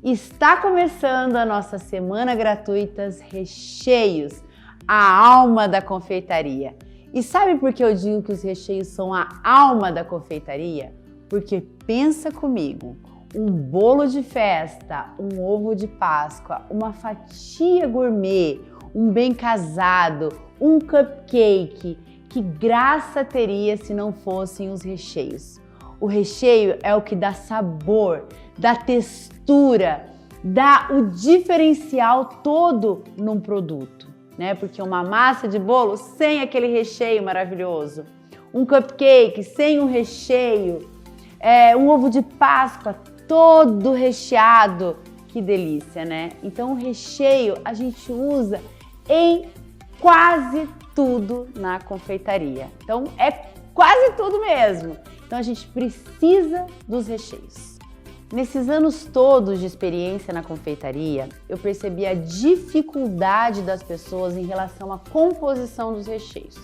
Está começando a nossa semana gratuitas Recheios, a alma da confeitaria. E sabe por que eu digo que os recheios são a alma da confeitaria? Porque pensa comigo, um bolo de festa, um ovo de Páscoa, uma fatia gourmet, um bem casado, um cupcake, que graça teria se não fossem os recheios? O recheio é o que dá sabor, dá textura, dá o diferencial todo num produto, né? Porque uma massa de bolo sem aquele recheio maravilhoso, um cupcake sem um recheio, um ovo de Páscoa todo recheado, que delícia, né? Então o recheio a gente usa em quase tudo na confeitaria. Então é quase tudo mesmo. Então a gente precisa dos recheios. Nesses anos todos de experiência na confeitaria, eu percebi a dificuldade das pessoas em relação à composição dos recheios.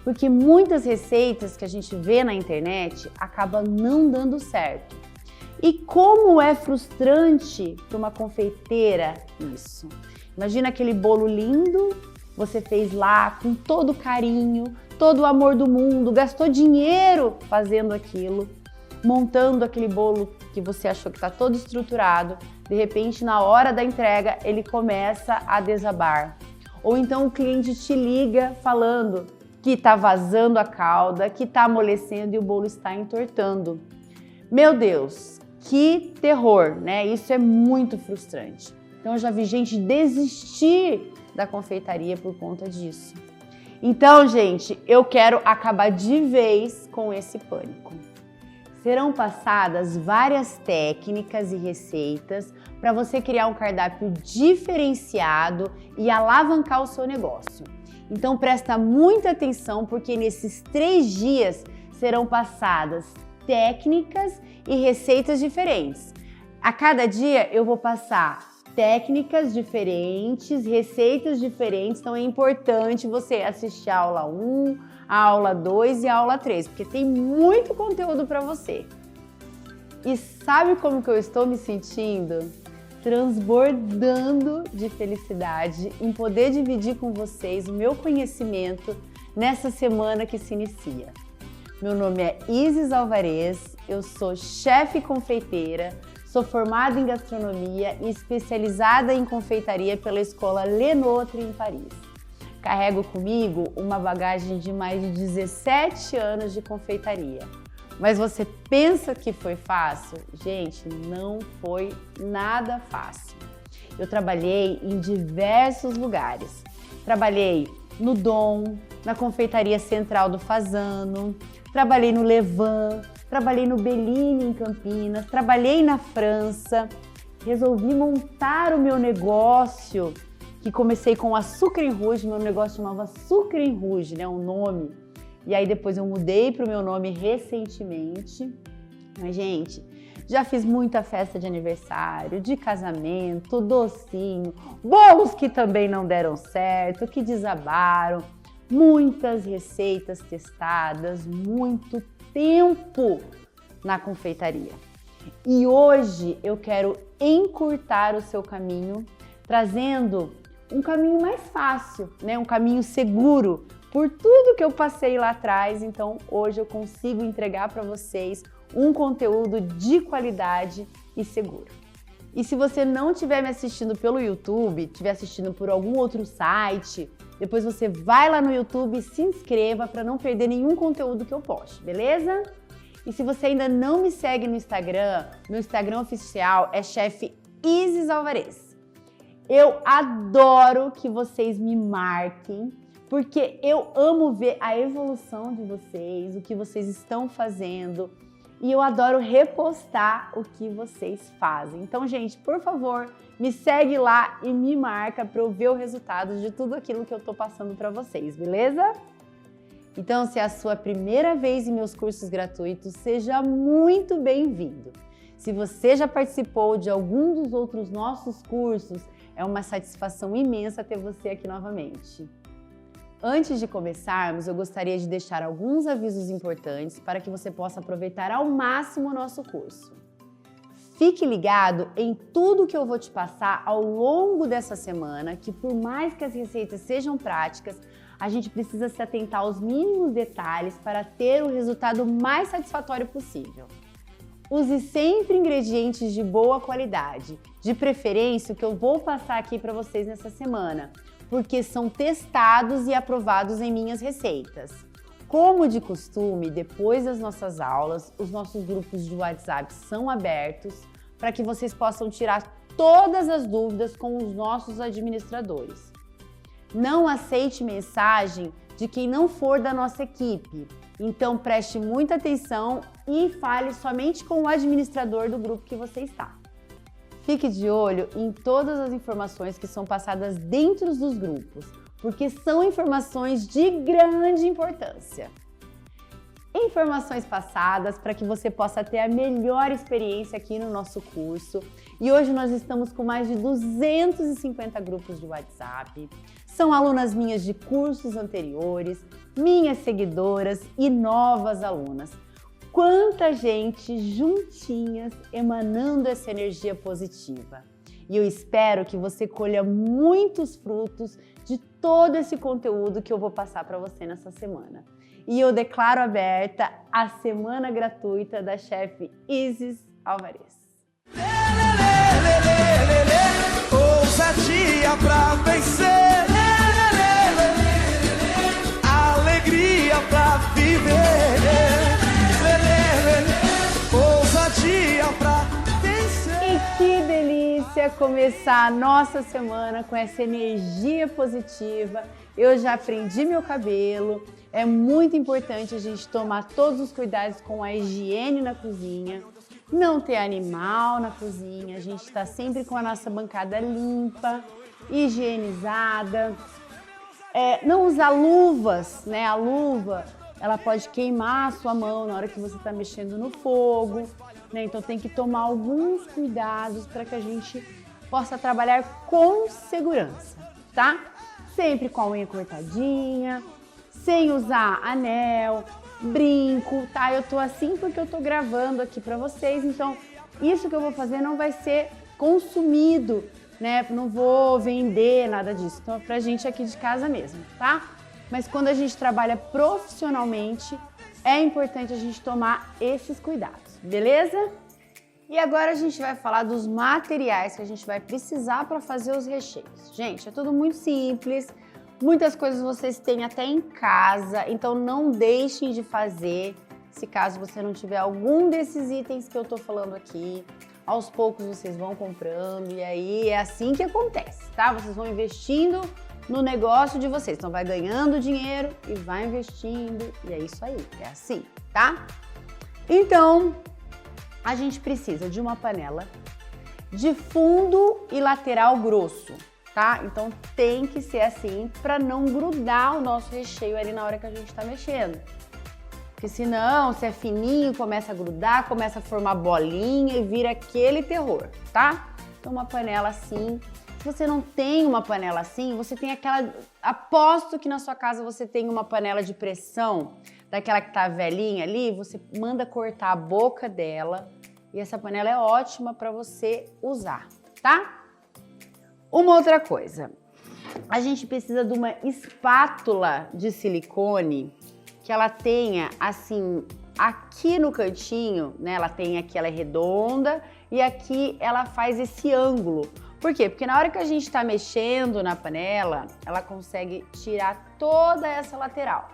Porque muitas receitas que a gente vê na internet acabam não dando certo. E como é frustrante para uma confeiteira isso. Imagina aquele bolo lindo, você fez lá com todo carinho, todo o amor do mundo, gastou dinheiro fazendo aquilo, montando aquele bolo que você achou que está todo estruturado, de repente na hora da entrega ele começa a desabar. Ou então o cliente te liga falando que está vazando a calda, que está amolecendo e o bolo está entortando. Meu Deus, que terror, né? Isso é muito frustrante. Então eu já vi gente desistir da confeitaria por conta disso. Então, gente, eu quero acabar de vez com esse pânico. Serão passadas várias técnicas e receitas para você criar um cardápio diferenciado e alavancar o seu negócio. Então presta muita atenção porque nesses 3 dias serão passadas técnicas e receitas diferentes. A cada dia eu vou passar técnicas diferentes, receitas diferentes, então é importante você assistir a aula 1, a aula 2 e a aula 3, porque tem muito conteúdo para você. E sabe como que eu estou me sentindo? Transbordando de felicidade em poder dividir com vocês o meu conhecimento nessa semana que se inicia. Meu nome é Isis Alvarez, eu sou chefe confeiteira, sou formada em gastronomia e especializada em confeitaria pela Escola Le Notre em Paris. Carrego comigo uma bagagem de mais de 17 anos de confeitaria. Mas você pensa que foi fácil? Gente, não foi nada fácil. Eu trabalhei em diversos lugares. Trabalhei no Dom, na Confeitaria Central do Fasano, trabalhei no Levan, trabalhei no Bellini em Campinas, trabalhei na França, resolvi montar o meu negócio, que comecei com Açúcar em Rouge, meu negócio chamava Açúcar em Rouge, né, um nome. E aí depois eu mudei para o meu nome recentemente. Mas, gente, já fiz muita festa de aniversário, de casamento, docinho, bolos que também não deram certo, que desabaram, muitas receitas testadas, muito tempo na confeitaria. E hoje eu quero encurtar o seu caminho, trazendo um caminho mais fácil, né? Um caminho seguro por tudo que eu passei lá atrás. Então hoje eu consigo entregar para vocês um conteúdo de qualidade e seguro. E se você não estiver me assistindo pelo YouTube, estiver assistindo por algum outro site, depois você vai lá no YouTube e se inscreva para não perder nenhum conteúdo que eu poste, beleza? E se você ainda não me segue no Instagram, meu Instagram oficial é chefe Isis Alvarez. Eu adoro que vocês me marquem, porque eu amo ver a evolução de vocês, o que vocês estão fazendo, e eu adoro repostar o que vocês fazem. Então, gente, por favor, me segue lá e me marca para eu ver o resultado de tudo aquilo que eu tô passando para vocês, beleza? Então, se é a sua primeira vez em meus cursos gratuitos, seja muito bem-vindo. Se você já participou de algum dos outros nossos cursos, é uma satisfação imensa ter você aqui novamente. Antes de começarmos, eu gostaria de deixar alguns avisos importantes para que você possa aproveitar ao máximo o nosso curso. Fique ligado em tudo que eu vou te passar ao longo dessa semana, que por mais que as receitas sejam práticas, a gente precisa se atentar aos mínimos detalhes para ter o resultado mais satisfatório possível. Use sempre ingredientes de boa qualidade, de preferência o que eu vou passar aqui para vocês nessa semana, porque são testados e aprovados em minhas receitas. Como de costume, depois das nossas aulas, os nossos grupos de WhatsApp são abertos para que vocês possam tirar todas as dúvidas com os nossos administradores. Não aceite mensagem de quem não for da nossa equipe, então preste muita atenção e fale somente com o administrador do grupo que você está. Fique de olho em todas as informações que são passadas dentro dos grupos, porque são informações de grande importância. Informações passadas para que você possa ter a melhor experiência aqui no nosso curso. E hoje nós estamos com mais de 250 grupos de WhatsApp. São alunas minhas de cursos anteriores, minhas seguidoras e novas alunas. Quanta gente juntinhas emanando essa energia positiva. E eu espero que você colha muitos frutos de todo esse conteúdo que eu vou passar para você nessa semana. E eu declaro aberta a semana gratuita da chefe Isis Alvarez. Ousadia pra vencer, alegria pra viver, ousadia pra vencer. E que delícia começar a nossa semana com essa energia positiva. Eu já prendi meu cabelo. É muito importante a gente tomar todos os cuidados com a higiene na cozinha, não ter animal na cozinha, a gente está sempre com a nossa bancada limpa, higienizada, não usar luvas, né? A luva, ela pode queimar a sua mão na hora que você está mexendo no fogo, né? Então tem que tomar alguns cuidados para que a gente possa trabalhar com segurança, tá? Sempre com a unha cortadinha, sem usar anel, brinco, tá? Eu tô assim porque eu tô gravando aqui pra vocês, então isso que eu vou fazer não vai ser consumido, né? Não vou vender nada disso, então é pra gente aqui de casa mesmo, tá? Mas quando a gente trabalha profissionalmente, é importante a gente tomar esses cuidados, beleza? E agora a gente vai falar dos materiais que a gente vai precisar para fazer os recheios. Gente, é tudo muito simples. Muitas coisas vocês têm até em casa, então não deixem de fazer se caso você não tiver algum desses itens que eu tô falando aqui. Aos poucos vocês vão comprando e aí é assim que acontece, tá? Vocês vão investindo no negócio de vocês, então vai ganhando dinheiro e vai investindo e é isso aí, é assim, tá? Então, a gente precisa de uma panela de fundo e lateral grosso. Tá? Então tem que ser assim para não grudar o nosso recheio ali na hora que a gente está mexendo. Porque senão, se é fininho, começa a grudar, começa a formar bolinha e vira aquele terror, tá? Então uma panela assim. Se você não tem uma panela assim, você tem aquela... Aposto que na sua casa você tem uma panela de pressão, daquela que tá velhinha ali, você manda cortar a boca dela e essa panela é ótima para você usar, tá? Uma outra coisa, a gente precisa de uma espátula de silicone que ela tenha assim, aqui no cantinho, né? Ela tem aqui, ela é redonda e aqui ela faz esse ângulo. Por quê? Porque na hora que a gente tá mexendo na panela, ela consegue tirar toda essa lateral.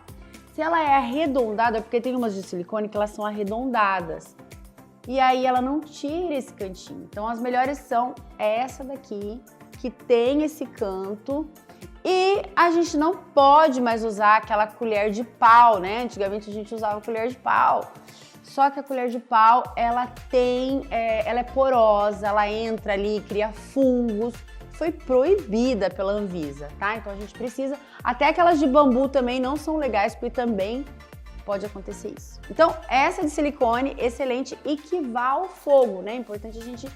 Se ela é arredondada, porque tem umas de silicone que elas são arredondadas. E aí ela não tira esse cantinho. Então as melhores são essa daqui, que tem esse canto, e a gente não pode mais usar aquela colher de pau, né? Antigamente a gente usava colher de pau, só que a colher de pau, ela é porosa, ela entra ali, cria fungos, foi proibida pela Anvisa, tá? Então a gente precisa, até aquelas de bambu também não são legais, porque também pode acontecer isso. Então essa de silicone, excelente, e que vá ao fogo, né? É importante a gente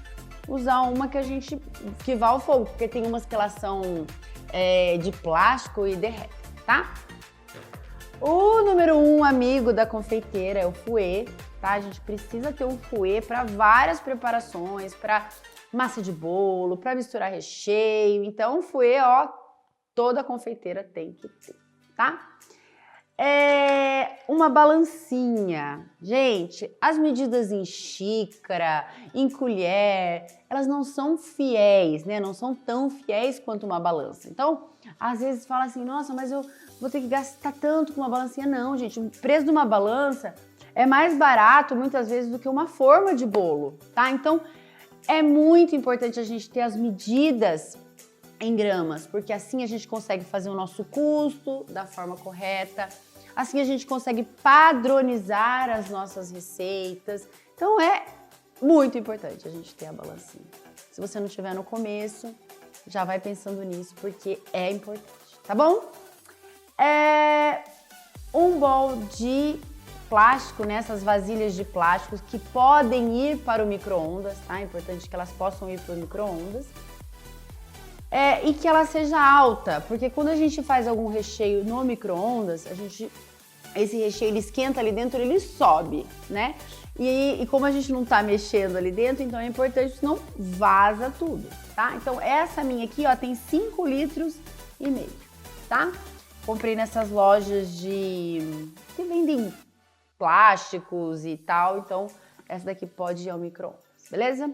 usar uma que vá ao fogo, porque tem umas que elas são de plástico e derretem, tá? O número 1 amigo da confeiteira é o fouet, tá? A gente precisa ter um fouet para várias preparações, para massa de bolo, para misturar recheio. Então, o fouet, ó, toda confeiteira tem que ter, tá? Uma balancinha. Gente, as medidas em xícara, em colher, elas não são fiéis, né? Não são tão fiéis quanto uma balança. Então, às vezes fala assim, nossa, mas eu vou ter que gastar tanto com uma balancinha. Não, gente, o preço de uma balança é mais barato, muitas vezes, do que uma forma de bolo, tá? Então, é muito importante a gente ter as medidas em gramas, porque assim a gente consegue fazer o nosso custo da forma correta, assim a gente consegue padronizar as nossas receitas. Então é muito importante a gente ter a balancinha. Se você não tiver no começo, já vai pensando nisso, porque é importante, tá bom? Um bowl de plástico, né? Essas vasilhas de plástico que podem ir para o micro-ondas, tá? É importante que elas possam ir para o micro-ondas. E que ela seja alta, porque quando a gente faz algum recheio no micro-ondas, esse recheio ele esquenta ali dentro, ele sobe, né? E como a gente não tá mexendo ali dentro, então é importante, senão vaza tudo, tá? Então essa minha aqui, ó, tem 5,5 litros, tá? Comprei nessas lojas que vendem plásticos e tal, então essa daqui pode ir ao micro-ondas, beleza?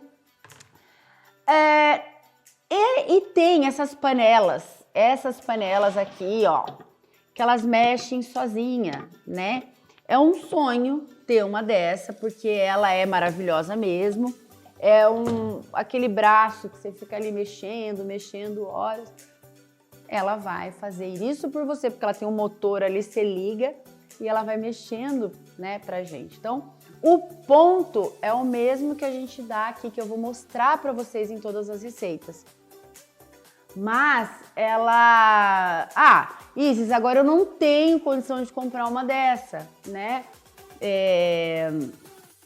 E tem essas panelas aqui, ó, que elas mexem sozinha, né? É um sonho ter uma dessa, porque ela é maravilhosa mesmo. Aquele braço que você fica ali mexendo horas. Ela vai fazer isso por você, porque ela tem um motor ali, você liga e ela vai mexendo, né, pra gente. Então, o ponto é o mesmo que a gente dá aqui, que eu vou mostrar pra vocês em todas as receitas. Mas ela... Isis, agora eu não tenho condição de comprar uma dessa, né?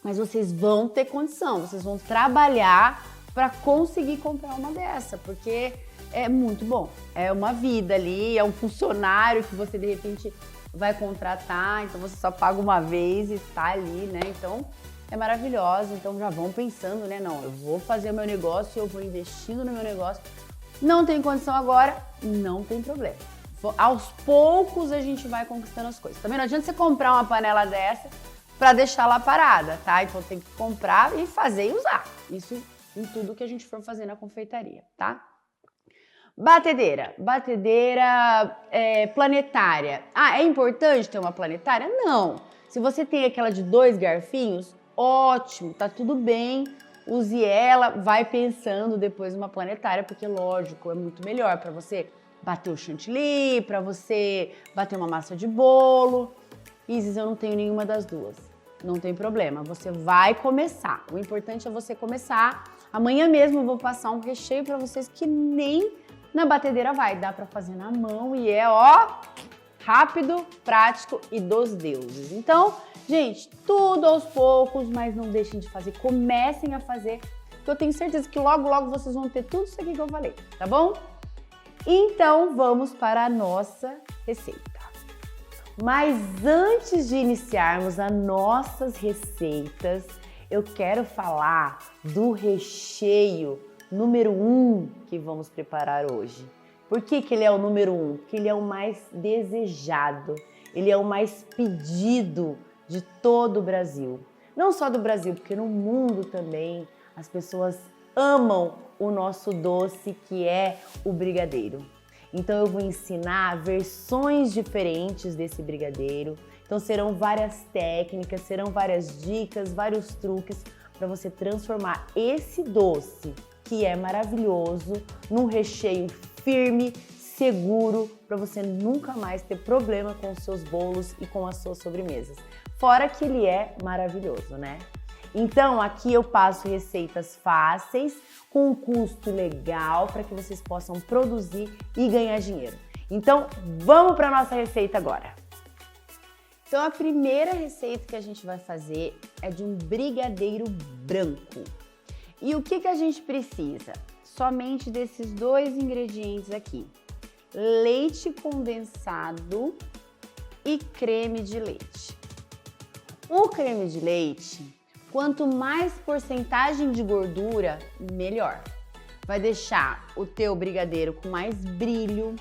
Mas vocês vão ter condição, vocês vão trabalhar para conseguir comprar uma dessa, porque é muito bom. É uma vida ali, é um funcionário que você de repente vai contratar, então você só paga uma vez e está ali, né? Então é maravilhosa, então já vão pensando, né? Não, eu vou fazer o meu negócio, eu vou investindo no meu negócio. Não tem condição agora, não tem problema. Aos poucos a gente vai conquistando as coisas. Também não adianta você comprar uma panela dessa para deixar lá parada, tá? Então tem que comprar e fazer e usar. Isso em tudo que a gente for fazer na confeitaria, tá? Batedeira planetária. É importante ter uma planetária? Não. Se você tem aquela de 2 garfinhos, ótimo, tá tudo bem. Use ela, vai pensando depois numa planetária, porque lógico, é muito melhor para você bater o chantilly, para você bater uma massa de bolo. Isis, eu não tenho nenhuma das duas. Não tem problema, você vai começar. O importante é você começar. Amanhã mesmo eu vou passar um recheio para vocês que nem na batedeira vai. Dá para fazer na mão e rápido, prático e dos deuses. Então, gente, tudo aos poucos, mas não deixem de fazer. Comecem a fazer, que eu tenho certeza que logo, logo vocês vão ter tudo isso aqui que eu falei, tá bom? Então, vamos para a nossa receita. Mas antes de iniciarmos as nossas receitas, eu quero falar do recheio número 1 que vamos preparar hoje. Por que ele é o número 1? Porque ele é o mais desejado, ele é o mais pedido de todo o Brasil. Não só do Brasil, porque no mundo também as pessoas amam o nosso doce, que é o brigadeiro. Então eu vou ensinar versões diferentes desse brigadeiro. Então serão várias técnicas, serão várias dicas, vários truques para você transformar esse doce, que é maravilhoso, num recheio firme, seguro, para você nunca mais ter problema com os seus bolos e com as suas sobremesas. Fora que ele é maravilhoso, né? Então aqui eu passo receitas fáceis, com um custo legal, para que vocês possam produzir e ganhar dinheiro. Então vamos para a nossa receita agora. Então a primeira receita que a gente vai fazer é de um brigadeiro branco. E o que a gente precisa? Somente desses 2 ingredientes aqui: leite condensado e creme de leite. O creme de leite, quanto mais porcentagem de gordura, melhor. Vai deixar o teu brigadeiro com mais brilho,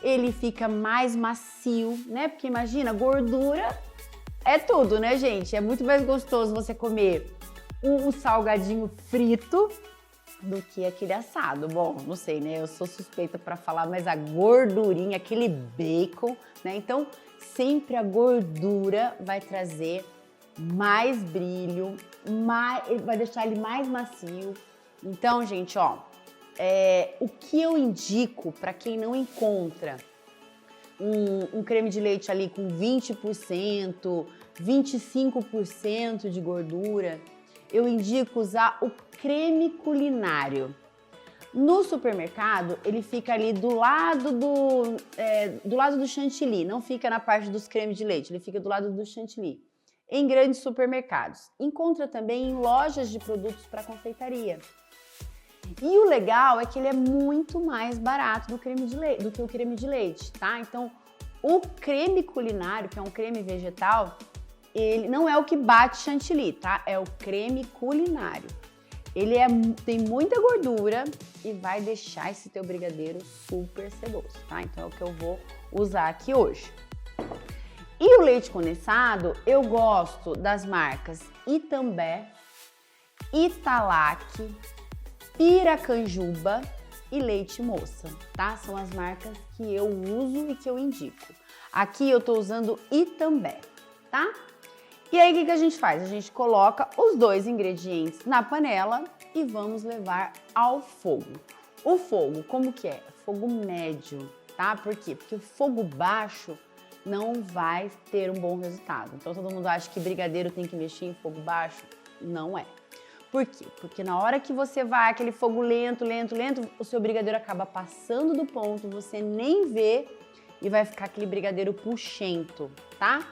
ele fica mais macio, né? Porque imagina, gordura é tudo, né, gente? É muito mais gostoso você comer um salgadinho frito do que aquele assado. Bom, não sei, né? Eu sou suspeita para falar, mas a gordurinha, aquele bacon, né? Então, sempre a gordura vai trazer mais brilho, vai deixar ele mais macio. Então, gente, ó, o que eu indico para quem não encontra um creme de leite ali com 20%, 25% de gordura, eu indico usar o creme culinário. No supermercado, ele fica ali do lado do chantilly, não fica na parte dos cremes de leite, ele fica do lado do chantilly, em grandes supermercados. Encontra também em lojas de produtos para confeitaria. E o legal é que ele é muito mais barato do que o creme de leite, tá? Então, o creme culinário, que é um creme vegetal, ele não é o que bate chantilly, tá? É o creme culinário. Ele tem muita gordura e vai deixar esse teu brigadeiro super sedoso, tá? Então é o que eu vou usar aqui hoje. E o leite condensado, eu gosto das marcas Itambé, Italac, Piracanjuba e Leite Moça, tá? São as marcas que eu uso e que eu indico. Aqui eu tô usando Itambé, tá? E aí, o que a gente faz? A gente coloca os dois ingredientes na panela e vamos levar ao fogo. O fogo, como que é? Fogo médio, tá? Por quê? Porque o fogo baixo não vai ter um bom resultado. Então, todo mundo acha que brigadeiro tem que mexer em fogo baixo? Não é. Por quê? Porque na hora que você vai, aquele fogo lento, o seu brigadeiro acaba passando do ponto, você nem vê e vai ficar aquele brigadeiro puxento, tá?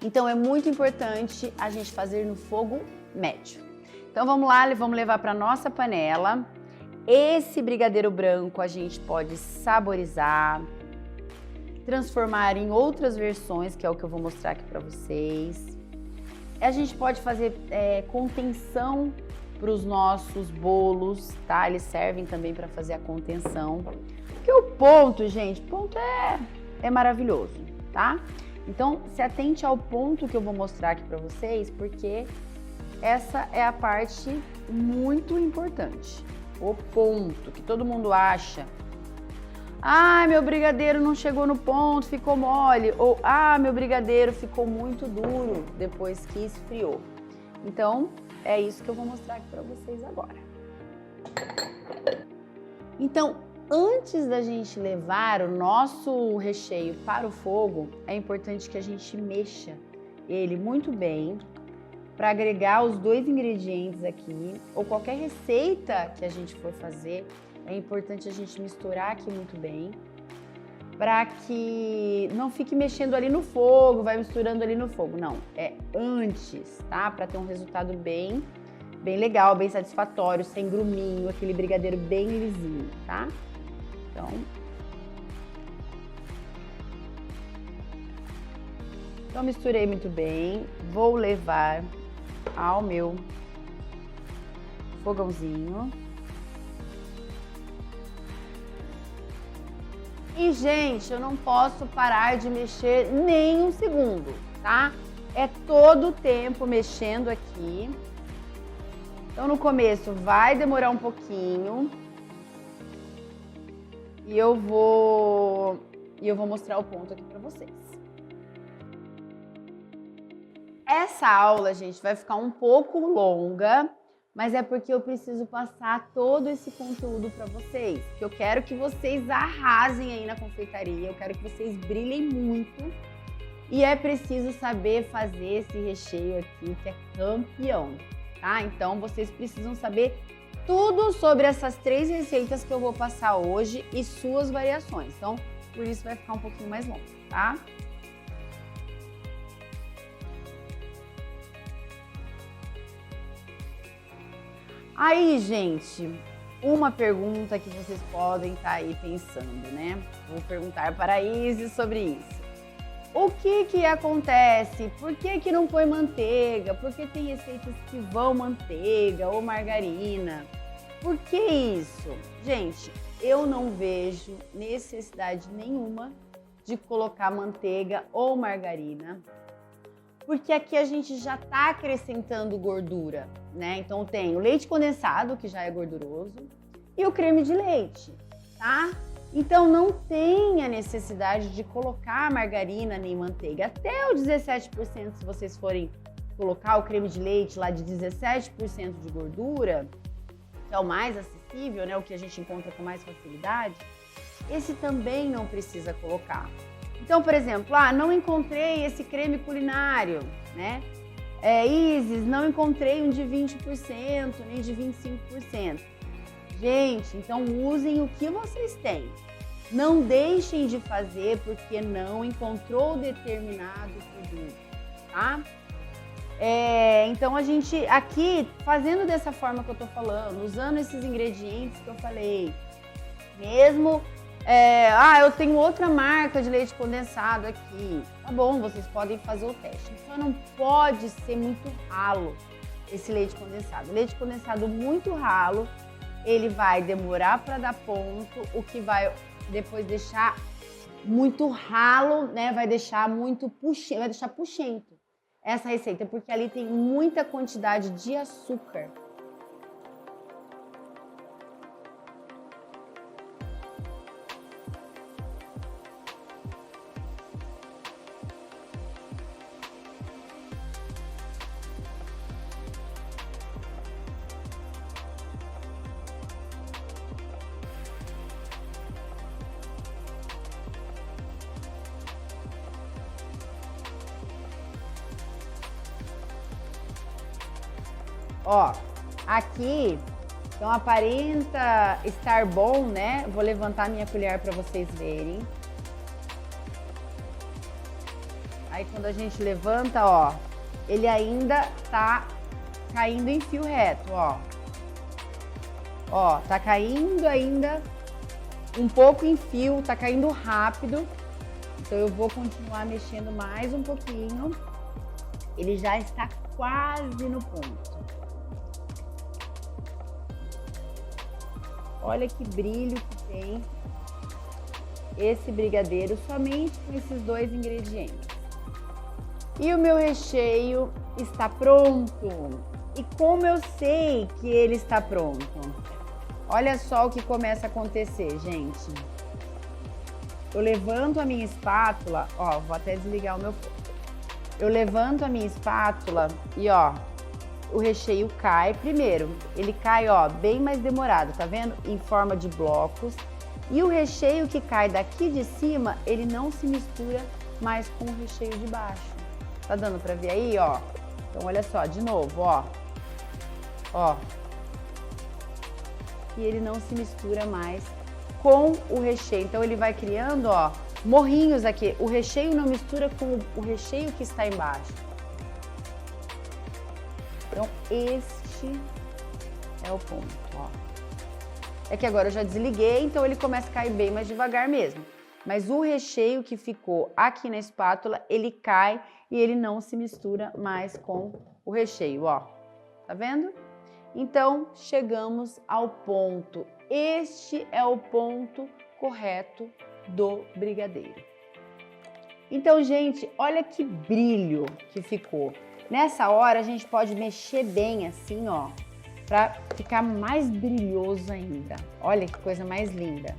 Então é muito importante a gente fazer no fogo médio. Então vamos lá, vamos levar para nossa panela. Esse brigadeiro branco a gente pode saborizar, transformar em outras versões, que é o que eu vou mostrar aqui para vocês. A gente pode fazer contenção para os nossos bolos, tá? Eles servem também para fazer a contenção. Porque o ponto, gente, ponto é maravilhoso, tá? Então, se atente ao ponto que eu vou mostrar aqui para vocês, porque essa é a parte muito importante. O ponto que todo mundo acha. Ah, meu brigadeiro não chegou no ponto, ficou mole. Ou, meu brigadeiro ficou muito duro depois que esfriou. Então, é isso que eu vou mostrar aqui para vocês agora. Então, antes da gente levar o nosso recheio para o fogo, é importante que a gente mexa ele muito bem para agregar os dois ingredientes aqui, ou qualquer receita que a gente for fazer, é importante a gente misturar aqui muito bem, para que não fique mexendo ali no fogo, vai misturando ali no fogo. Não, é antes, tá? Para ter um resultado bem legal, bem satisfatório, sem gruminho, aquele brigadeiro bem lisinho, tá? Então misturei muito bem, vou levar ao meu fogãozinho. E, gente, eu não posso parar de mexer nem um segundo, tá? É todo o tempo mexendo aqui. Então, no começo vai demorar um pouquinho. E eu vou mostrar o ponto aqui pra vocês. Essa aula, gente, vai ficar um pouco longa, mas é porque eu preciso passar todo esse conteúdo para vocês. Que eu quero que vocês arrasem aí na confeitaria, eu quero que vocês brilhem muito. E é preciso saber fazer esse recheio aqui, que é campeão, tá? Então, vocês precisam saber tudo sobre essas 3 receitas que eu vou passar hoje e suas variações. Então, por isso vai ficar um pouquinho mais longo, tá? Aí, gente, uma pergunta que vocês podem estar aí pensando, né? Vou perguntar para a Isis sobre isso. O que acontece? Por que não põe manteiga? Por que tem receitas que vão manteiga ou margarina? Por que isso? Gente, eu não vejo necessidade nenhuma de colocar manteiga ou margarina, porque aqui a gente já está acrescentando gordura, né? Então tem o leite condensado, que já é gorduroso, e o creme de leite, tá? Então não tem a necessidade de colocar margarina nem manteiga. Até o 17%, se vocês forem colocar o creme de leite lá de 17% de gordura, que é o mais acessível, né? O que a gente encontra com mais facilidade, esse também não precisa colocar. Então, por exemplo, não encontrei esse creme culinário, né? Isis, não encontrei um de 20%, nem de 25%. Gente, então usem o que vocês têm. Não deixem de fazer porque não encontrou determinado produto, tá? Então a gente aqui, fazendo dessa forma que eu tô falando, usando esses ingredientes que eu falei, mesmo, eu tenho outra marca de leite condensado aqui, tá bom, vocês podem fazer o teste, só não pode ser muito ralo esse leite condensado. Leite condensado muito ralo, ele vai demorar para dar ponto, o que vai depois deixar muito ralo, né? Vai deixar puxento essa receita, porque ali tem muita quantidade de açúcar. Ó, aqui, então aparenta estar bom, né? Vou levantar minha colher para vocês verem. Aí quando a gente levanta, ó, ele ainda tá caindo em fio reto, ó. Ó, tá caindo ainda um pouco em fio, tá caindo rápido. Então eu vou continuar mexendo mais um pouquinho. Ele já está quase no ponto. Olha que brilho que tem esse brigadeiro somente com esses dois ingredientes. E o meu recheio está pronto. E como eu sei que ele está pronto? Olha só o que começa a acontecer, gente. Eu levanto a minha espátula, ó, vou até desligar o meu fogo. Eu levanto a minha espátula e, ó, o recheio cai. Primeiro, ele cai, ó, bem mais demorado, tá vendo? Em forma de blocos. E o recheio que cai daqui de cima, ele não se mistura mais com o recheio de baixo. Tá dando pra ver aí, ó? Então, olha só, de novo, ó. Ó. E ele não se mistura mais com o recheio. Então, ele vai criando, ó, morrinhos aqui. O recheio não mistura com o recheio que está embaixo. Então, este é o ponto, ó. É que agora eu já desliguei, então ele começa a cair bem mais devagar mesmo. Mas o recheio que ficou aqui na espátula, ele cai e ele não se mistura mais com o recheio, ó. Tá vendo? Então, chegamos ao ponto. Este é o ponto correto do brigadeiro. Então, gente, olha que brilho que ficou. Nessa hora, a gente pode mexer bem assim, ó, pra ficar mais brilhoso ainda. Olha que coisa mais linda.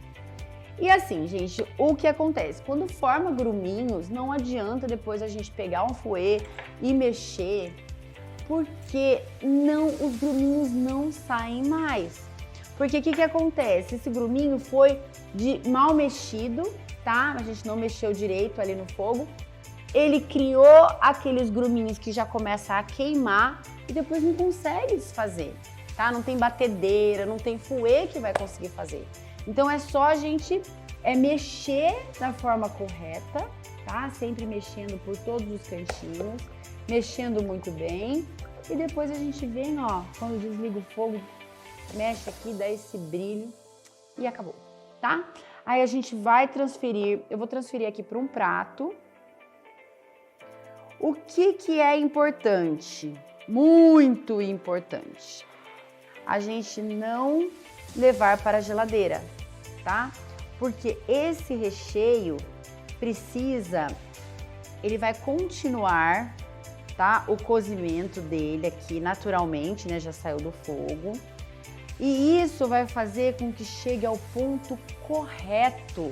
E assim, gente, o que acontece? Quando forma gruminhos, não adianta depois a gente pegar um fouet e mexer, porque os gruminhos não saem mais. Porque o que acontece? Esse gruminho foi mal mexido, tá? A gente não mexeu direito ali no fogo. Ele criou aqueles gruminhos que já começam a queimar e depois não consegue desfazer, tá? Não tem batedeira, não tem fouet que vai conseguir fazer. Então é só a gente mexer da forma correta, tá? Sempre mexendo por todos os cantinhos, mexendo muito bem. E depois a gente vem, ó, quando desliga o fogo, mexe aqui, dá esse brilho e acabou, tá? Aí a gente vai transferir, eu vou transferir aqui para um prato. O que é importante? Muito importante. A gente não levar para a geladeira, tá? Porque esse recheio ele vai continuar, tá? O cozimento dele aqui naturalmente, né? Já saiu do fogo. E isso vai fazer com que chegue ao ponto correto,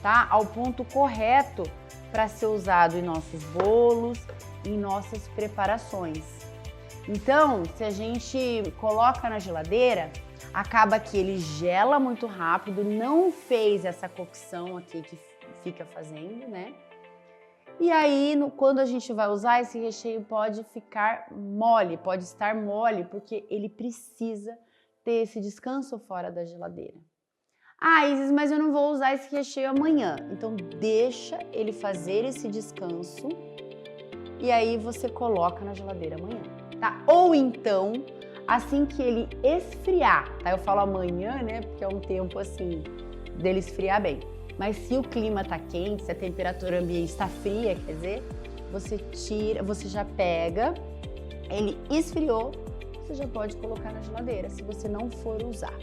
tá? Ao ponto correto para ser usado em nossos bolos, em nossas preparações. Então, se a gente coloca na geladeira, acaba que ele gela muito rápido, não fez essa cocção aqui que fica fazendo, né? E aí, quando a gente vai usar, esse recheio pode ficar mole, pode estar mole, porque ele precisa ter esse descanso fora da geladeira. Ah, Isis, mas eu não vou usar esse recheio amanhã. Então, deixa ele fazer esse descanso e aí você coloca na geladeira amanhã, tá? Ou então, assim que ele esfriar, tá? Eu falo amanhã, né? Porque é um tempo assim dele esfriar bem. Mas se o clima tá quente, se a temperatura ambiente está fria, quer dizer, você já pega, ele esfriou, você já pode colocar na geladeira, se você não for usar.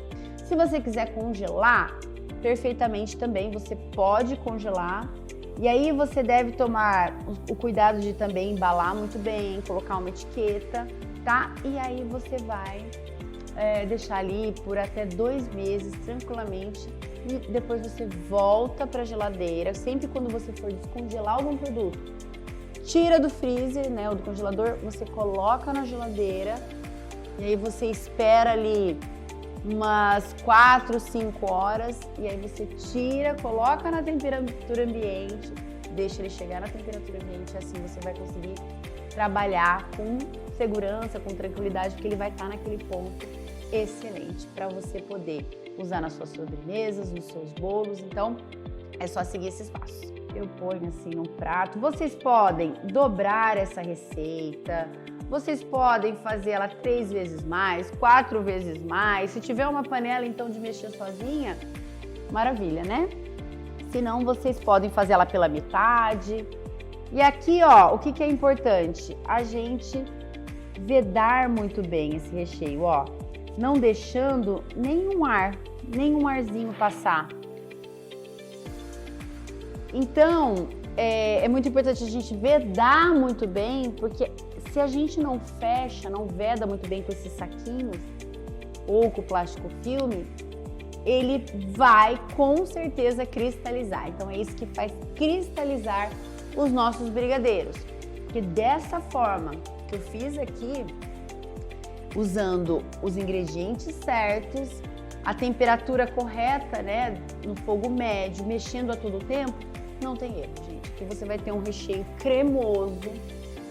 Se você quiser congelar, perfeitamente também, você pode congelar. E aí você deve tomar o cuidado de também embalar muito bem, colocar uma etiqueta, tá? E aí você vai deixar ali por até 2 meses tranquilamente e depois você volta para a geladeira. Sempre quando você for descongelar algum produto, tira do freezer, né, ou do congelador, você coloca na geladeira e aí você espera ali umas 4, 5 horas e aí você tira, coloca na temperatura ambiente, deixa ele chegar na temperatura ambiente, assim você vai conseguir trabalhar com segurança, com tranquilidade, porque ele vai estar naquele ponto excelente para você poder usar nas suas sobremesas, nos seus bolos. Então é só seguir esses passos. Eu ponho assim num prato. Vocês podem dobrar essa receita, vocês podem fazer ela 3 vezes mais, 4 vezes mais. Se tiver uma panela então de mexer sozinha, maravilha, né? Se não, vocês podem fazer ela pela metade. E aqui, ó, o que é importante? A gente vedar muito bem esse recheio, ó. Não deixando nenhum arzinho passar. Então, é muito importante a gente vedar muito bem, porque se a gente não fecha, não veda muito bem com esses saquinhos ou com o plástico filme, ele vai com certeza cristalizar. Então é isso que faz cristalizar os nossos brigadeiros. Porque dessa forma que eu fiz aqui, usando os ingredientes certos, a temperatura correta, né, no fogo médio, mexendo a todo tempo, não tem erro, gente. Aqui você vai ter um recheio cremoso,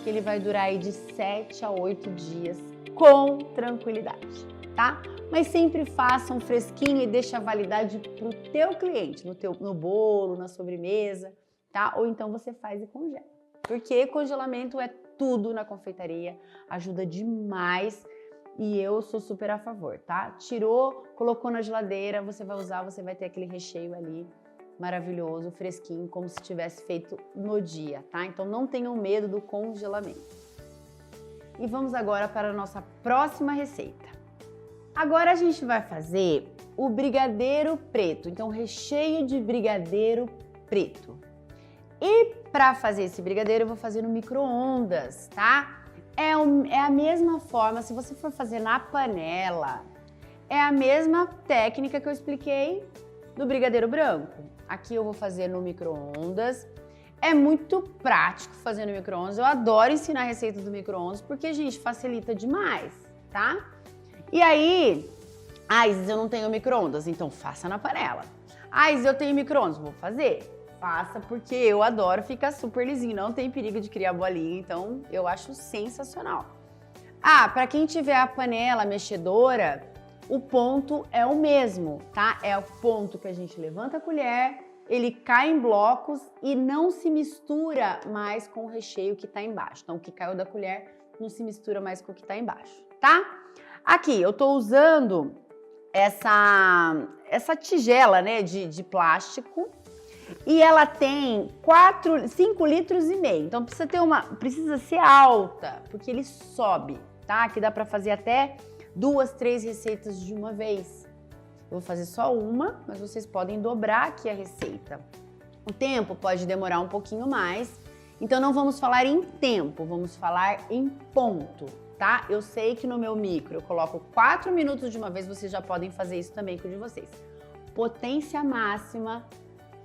que ele vai durar aí de 7 a 8 dias com tranquilidade, tá? Mas sempre faça um fresquinho e deixa a validade pro teu cliente, no bolo, na sobremesa, tá? Ou então você faz e congela. Porque congelamento é tudo na confeitaria, ajuda demais e eu sou super a favor, tá? Tirou, colocou na geladeira, você vai usar, você vai ter aquele recheio ali maravilhoso, fresquinho, como se tivesse feito no dia, tá? Então não tenham medo do congelamento. E vamos agora para a nossa próxima receita. Agora a gente vai fazer o brigadeiro preto, então recheio de brigadeiro preto. E para fazer esse brigadeiro eu vou fazer no micro-ondas, tá? É a mesma forma, se você for fazer na panela, é a mesma técnica que eu expliquei do brigadeiro branco. Aqui eu vou fazer no micro-ondas. É muito prático fazer no micro-ondas. Eu adoro ensinar a receita do micro-ondas porque, gente, facilita demais, tá? E aí, Isis, eu não tenho micro-ondas, então faça na panela. Isis, eu tenho micro-ondas, vou fazer? Faça, porque eu adoro, fica super lisinho, não tem perigo de criar bolinha, então eu acho sensacional. Ah, para quem tiver a panela mexedora, o ponto é o mesmo, tá? É o ponto que a gente levanta a colher, ele cai em blocos e não se mistura mais com o recheio que tá embaixo. Então, o que caiu da colher não se mistura mais com o que tá embaixo, tá? Aqui, eu tô usando essa tigela, né, de plástico. E ela tem 5,5 litros. Então precisa ser alta, porque ele sobe, tá? Aqui dá pra fazer até 2, 3 receitas de uma vez. Eu vou fazer só uma, mas vocês podem dobrar aqui a receita. O tempo pode demorar um pouquinho mais, então não vamos falar em tempo, vamos falar em ponto, tá? Eu sei que no meu micro eu coloco 4 minutos de uma vez, vocês já podem fazer isso também com o de vocês. Potência máxima,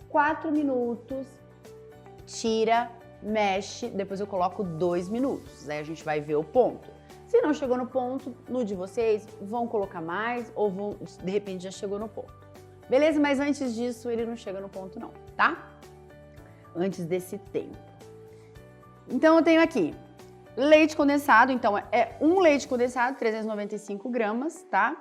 4 minutos, tira, mexe, depois eu coloco 2 minutos, aí a gente vai ver o ponto. Se não chegou no ponto, no de vocês, vão colocar mais ou de repente já chegou no ponto. Beleza? Mas antes disso, ele não chega no ponto não, tá? Antes desse tempo. Então eu tenho aqui leite condensado, então é um leite condensado, 395 gramas, tá?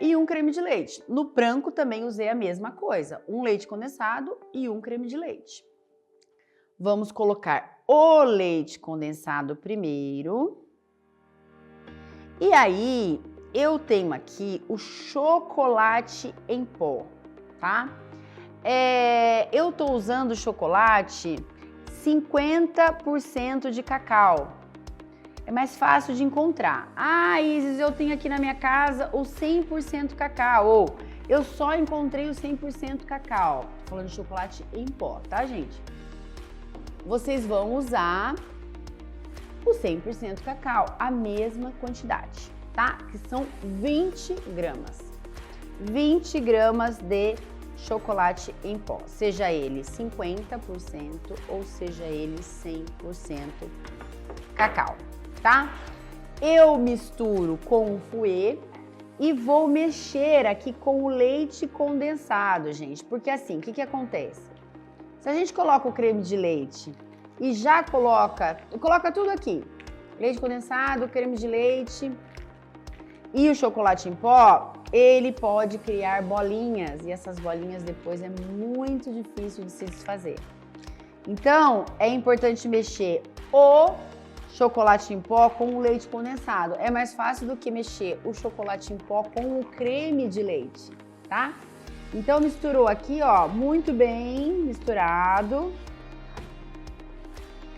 E um creme de leite. No branco também usei a mesma coisa, um leite condensado e um creme de leite. Vamos colocar o leite condensado primeiro. E aí, eu tenho aqui o chocolate em pó, tá? Eu tô usando chocolate 50% de cacau. É mais fácil de encontrar. Ah, Isis, eu tenho aqui na minha casa o 100% cacau. Ou eu só encontrei o 100% cacau. Tô falando de chocolate em pó, tá, gente? Vocês vão usar o 100% cacau, a mesma quantidade, tá? Que são 20 gramas. 20 gramas de chocolate em pó, seja ele 50% ou seja ele 100% cacau, tá? Eu misturo com o fouet e vou mexer aqui com o leite condensado, gente, porque assim, o que acontece? Se a gente coloca o creme de leite e já coloca tudo aqui, leite condensado, creme de leite e o chocolate em pó, ele pode criar bolinhas e essas bolinhas depois é muito difícil de se desfazer. Então, é importante mexer o chocolate em pó com o leite condensado. É mais fácil do que mexer o chocolate em pó com o creme de leite, tá? Então, misturou aqui, ó, muito bem misturado.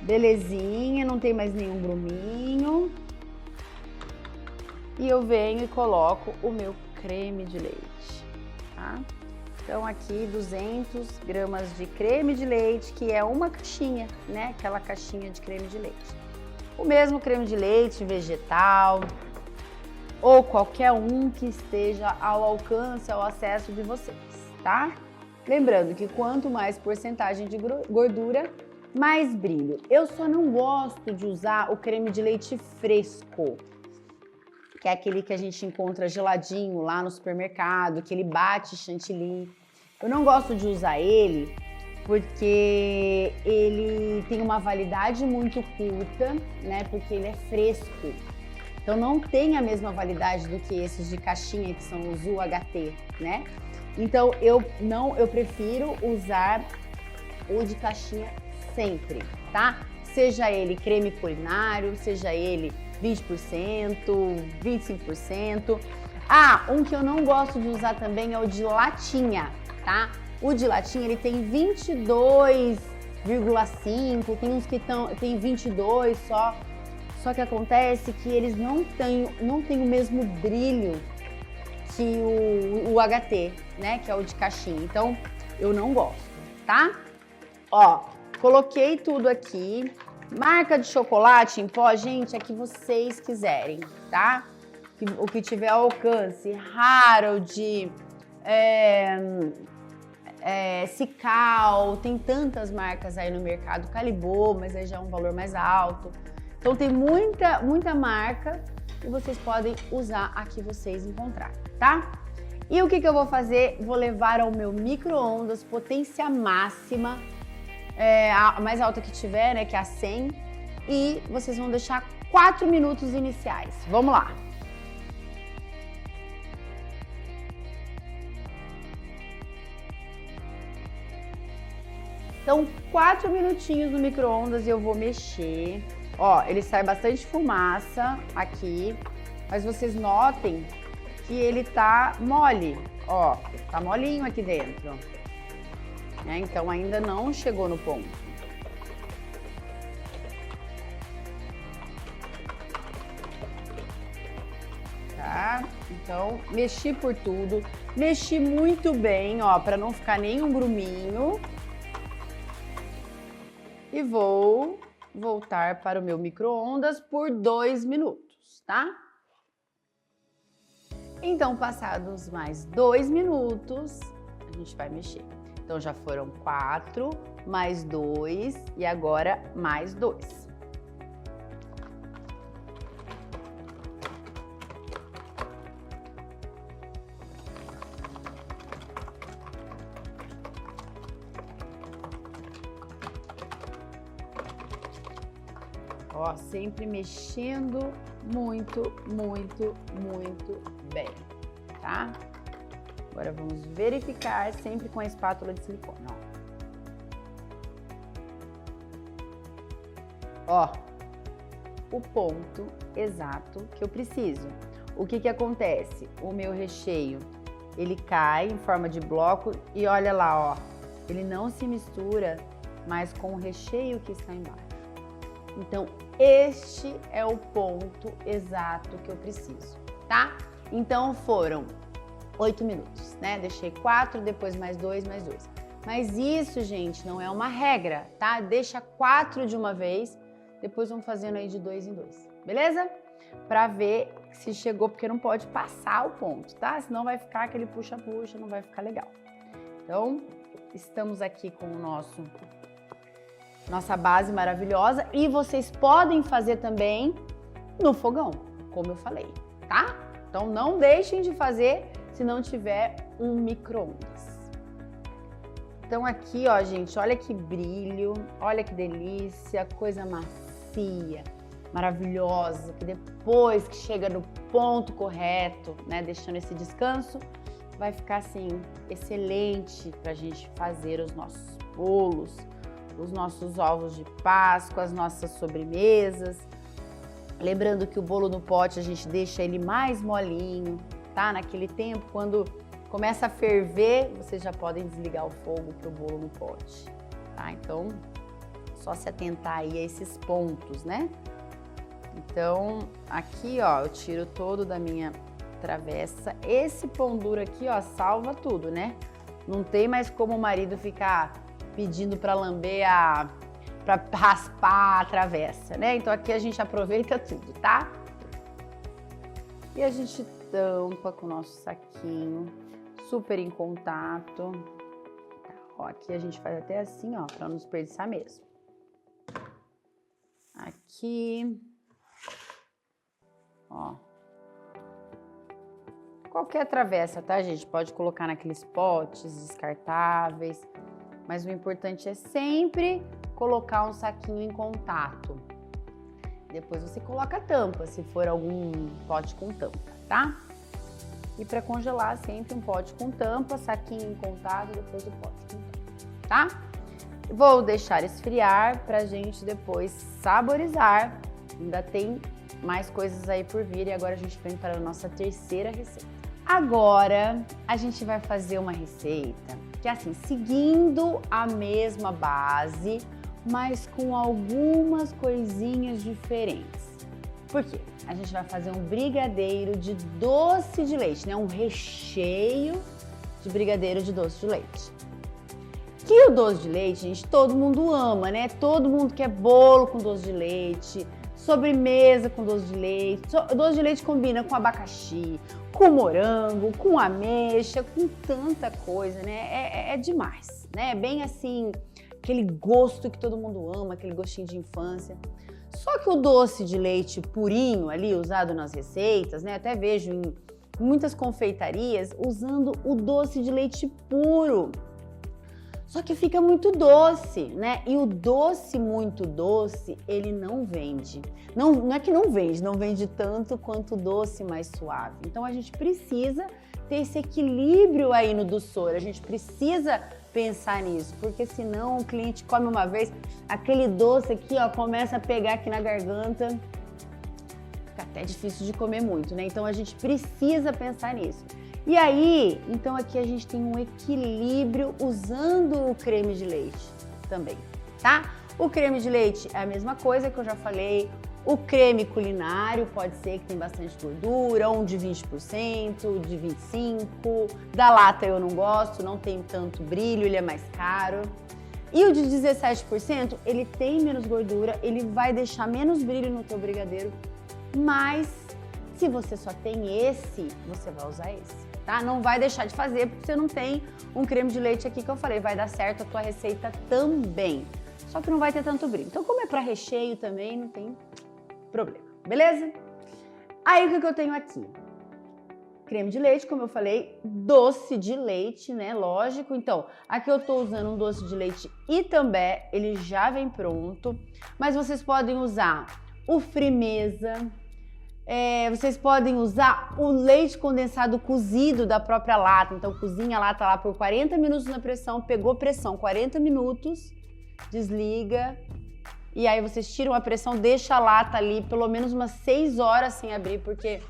Belezinha, não tem mais nenhum gruminho. E eu venho e coloco o meu creme de leite, tá? Então aqui 200 gramas de creme de leite, que é uma caixinha, né? Aquela caixinha de creme de leite. O mesmo creme de leite vegetal ou qualquer um que esteja ao alcance, ao acesso de vocês, tá? Lembrando que quanto mais porcentagem de gordura, mais brilho. Eu só não gosto de usar o creme de leite fresco, que é aquele que a gente encontra geladinho lá no supermercado, que ele bate chantilly. Eu não gosto de usar ele porque ele tem uma validade muito curta, né? Porque ele é fresco. Então não tem a mesma validade do que esses de caixinha, que são os UHT, né? Então eu prefiro usar o de caixinha sempre, tá? Seja ele creme culinário, seja ele 20%, 25%. Ah, um que eu não gosto de usar também é o de latinha, tá? O de latinha, ele tem 22,5, tem uns que tem 22 só. Só que acontece que eles não têm o mesmo brilho que o HT, né? Que é o de caixinha. Então, eu não gosto, tá? Ó, coloquei tudo aqui. Marca de chocolate em pó, gente, é que vocês quiserem, tá? O que tiver ao alcance, Harold, Cical, tem tantas marcas aí no mercado, Calibô, mas aí já é um valor mais alto. Então tem muita marca e vocês podem usar a que vocês encontrarem, tá? E o que eu vou fazer? Vou levar ao meu micro-ondas, potência máxima, a mais alta que tiver, né, que é a 100, e vocês vão deixar 4 minutos iniciais. Vamos lá! Então, 4 minutinhos no micro-ondas e eu vou mexer. Ó, ele sai bastante fumaça aqui, mas vocês notem que ele tá mole, ó, tá molinho aqui dentro. né? Então ainda não chegou no ponto. Tá? Então, mexi por tudo, mexi muito bem, ó, para não ficar nenhum gruminho. E vou voltar para o meu micro-ondas por 2 minutos, tá? Então, passados mais 2 minutos, a gente vai mexer. Então, já foram 4, mais 2 e agora mais 2. Ó, sempre mexendo muito, muito, muito bem, tá? Agora vamos verificar sempre com a espátula de silicone, ó. Ó, o ponto exato que eu preciso. O que que acontece? O meu recheio, ele cai em forma de bloco e olha lá, ó, ele não se mistura mais com o recheio que está embaixo. Então, este é o ponto exato que eu preciso, tá? Então, foram 8 minutos, né? Deixei 4, depois mais 2, mais 2. Mas isso, gente, não é uma regra, tá? Deixa 4 de uma vez, depois vamos fazendo aí de 2 em 2, beleza? Pra ver se chegou, porque não pode passar o ponto, tá? Senão vai ficar aquele puxa-puxa, não vai ficar legal. Então, estamos aqui com o nossa base maravilhosa e vocês podem fazer também no fogão, como eu falei, tá? Então não deixem de fazer se não tiver um micro-ondas. Então aqui, ó, gente, olha que brilho, olha que delícia, coisa macia, maravilhosa, que depois que chega no ponto correto, né, deixando esse descanso, vai ficar assim, excelente pra gente fazer os nossos bolos, os nossos ovos de Páscoa, as nossas sobremesas. Lembrando que o bolo no pote a gente deixa ele mais molinho, tá? Naquele tempo, quando começa a ferver, vocês já podem desligar o fogo pro bolo no pote, tá? Então, só se atentar aí a esses pontos, né? Então, aqui, ó, eu tiro todo da minha travessa. Esse pão duro aqui, ó, salva tudo, né? Não tem mais como o marido ficar pedindo para lamber para raspar a travessa, né? Então aqui a gente aproveita tudo, tá? E a gente tampa com o nosso saquinho, super em contato. Ó, aqui a gente faz até assim, ó, para não desperdiçar mesmo. Aqui, ó. Qualquer travessa, tá, gente? Pode colocar naqueles potes descartáveis. Mas o importante é sempre colocar um saquinho em contato. Depois você coloca a tampa, se for algum pote com tampa, tá? E para congelar, sempre um pote com tampa, saquinho em contato, depois o pote com tampa, tá? Vou deixar esfriar pra gente depois saborizar. Ainda tem mais coisas aí por vir e agora a gente vem para a nossa terceira receita. Agora a gente vai fazer uma receita que é assim, seguindo a mesma base, mas com algumas coisinhas diferentes. Por quê? A gente vai fazer um brigadeiro de doce de leite, né? Um recheio de brigadeiro de doce de leite. Que o doce de leite, gente, todo mundo ama, né? Todo mundo quer bolo com doce de leite, sobremesa com doce de leite. Doce de leite combina com abacaxi, com morango, com ameixa, com tanta coisa, né? É demais, né? É bem assim, aquele gosto que todo mundo ama, aquele gostinho de infância. Só que o doce de leite purinho ali, usado nas receitas, né? Até vejo em muitas confeitarias usando o doce de leite puro. Só que fica muito doce, né? E o doce muito doce, ele não vende. Não é que não vende tanto quanto o doce mais suave. Então a gente precisa ter esse equilíbrio aí no doçor. A gente precisa pensar nisso, porque senão o cliente come uma vez, aquele doce aqui, ó, começa a pegar aqui na garganta. Fica até difícil de comer muito, né? Então a gente precisa pensar nisso. E aí, então aqui a gente tem um equilíbrio usando o creme de leite também, tá? O creme de leite é a mesma coisa que eu já falei. O creme culinário pode ser que tem bastante gordura, um de 20%, de 25%. Da lata eu não gosto, não tem tanto brilho, ele é mais caro. E o de 17%, ele tem menos gordura, ele vai deixar menos brilho no teu brigadeiro, mas se você só tem esse, você vai usar esse, tá? Não vai deixar de fazer porque você não tem um creme de leite aqui que eu falei, vai dar certo a tua receita também. Só que não vai ter tanto brilho. Então, como é para recheio também, não tem problema, beleza? Aí, o que eu tenho aqui? Creme de leite, como eu falei, doce de leite, né? Lógico. Então, aqui eu tô usando um doce de leite Itambé, ele já vem pronto, mas vocês podem usar o Frimeza, vocês podem usar o leite condensado cozido da própria lata. Então, cozinha a lata lá por 40 minutos na pressão, pegou pressão 40 minutos, desliga, e aí vocês tiram a pressão, deixa a lata ali pelo menos umas 6 horas sem abrir, porque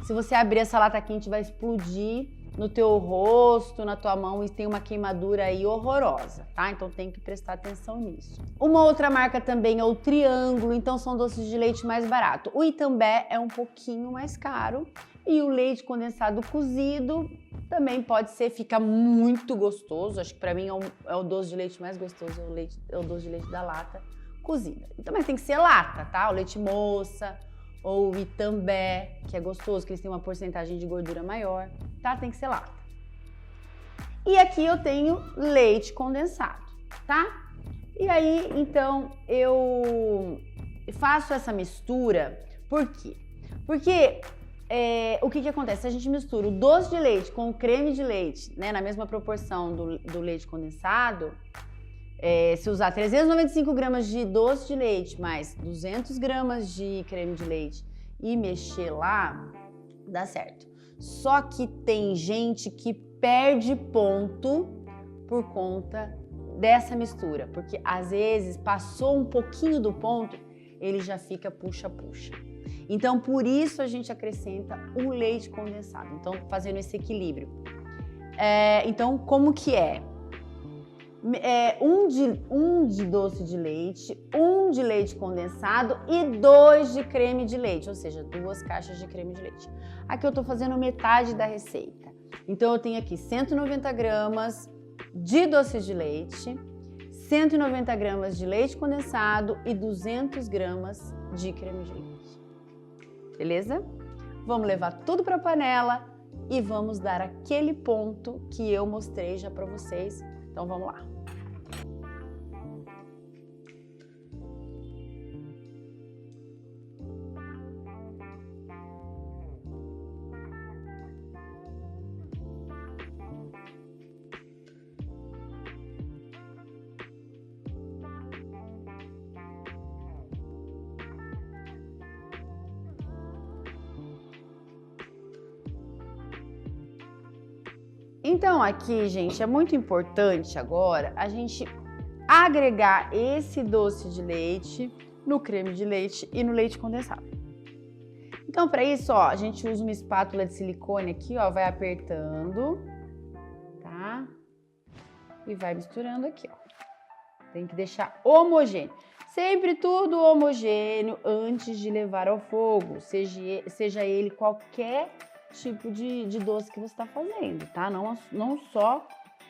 se você abrir essa lata quente vai explodir no teu rosto, na tua mão e tem uma queimadura aí horrorosa, tá? Então tem que prestar atenção nisso. Uma outra marca também é o Triângulo, então são doces de leite mais barato. O Itambé é um pouquinho mais caro e o leite condensado cozido também pode ser, fica muito gostoso. Acho que pra mim é o doce de leite mais gostoso, é o doce de leite da lata cozida. Então, mas tem que ser lata, tá? O leite moça ou o Itambé, que é gostoso, que eles têm uma porcentagem de gordura maior, tá? Tem que ser lata. E aqui eu tenho leite condensado, tá? E aí, então, eu faço essa mistura, por quê? Porque o que acontece? A gente mistura o doce de leite com o creme de leite, né, na mesma proporção do leite condensado. Se usar 395 gramas de doce de leite mais 200 gramas de creme de leite e mexer lá, dá certo. Só que tem gente que perde ponto por conta dessa mistura, porque às vezes passou um pouquinho do ponto, ele já fica puxa-puxa. Então, por isso a gente acrescenta o leite condensado, então fazendo esse equilíbrio. Então, como que é? Um de doce de leite, um de leite condensado e 2 de creme de leite, ou seja, 2 caixas de creme de leite. Aqui eu tô fazendo metade da receita. Então eu tenho aqui 190 gramas de doce de leite, 190 gramas de leite condensado e 200 gramas de creme de leite. Beleza? Vamos levar tudo para a panela e vamos dar aquele ponto que eu mostrei já para vocês. Então vamos lá. Então aqui, gente, é muito importante agora a gente agregar esse doce de leite no creme de leite e no leite condensado. Então, para isso, ó, a gente usa uma espátula de silicone aqui, ó, vai apertando, tá? E vai misturando aqui, ó. Tem que deixar homogêneo. Sempre tudo homogêneo antes de levar ao fogo, seja ele qualquer tipo de doce que você está fazendo, tá? Não só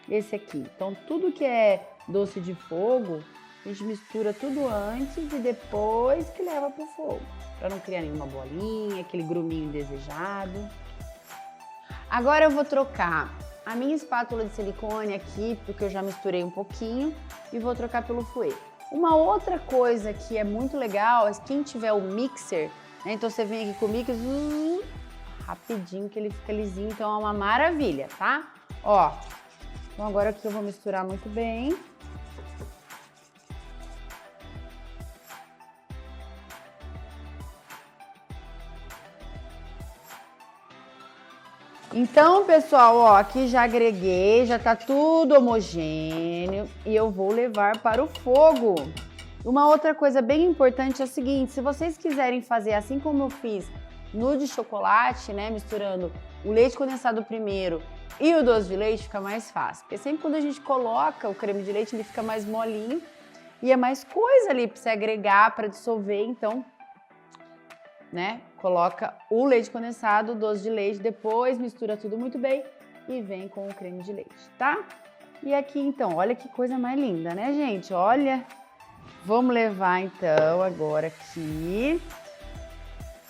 esse aqui. Então, tudo que é doce de fogo, a gente mistura tudo antes e depois que leva pro fogo, para não criar nenhuma bolinha, aquele gruminho indesejado. Agora eu vou trocar a minha espátula de silicone aqui, porque eu já misturei um pouquinho, e vou trocar pelo fouet. Uma outra coisa que é muito legal é quem tiver o mixer, né? Então você vem aqui com o mixer, rapidinho que ele fica lisinho, então é uma maravilha, tá? Ó, então agora aqui eu vou misturar muito bem. Então, pessoal, ó, aqui já agreguei, já tá tudo homogêneo e eu vou levar para o fogo. Uma outra coisa bem importante é o seguinte, se vocês quiserem fazer assim como eu fiz No de chocolate, né, misturando o leite condensado primeiro e o doce de leite fica mais fácil. Porque sempre quando a gente coloca o creme de leite, ele fica mais molinho e é mais coisa ali para você agregar, para dissolver. Então, né, coloca o leite condensado, o doce de leite, depois mistura tudo muito bem e vem com o creme de leite, tá? E aqui, então, olha que coisa mais linda, né, gente? Olha, vamos levar, então, agora aqui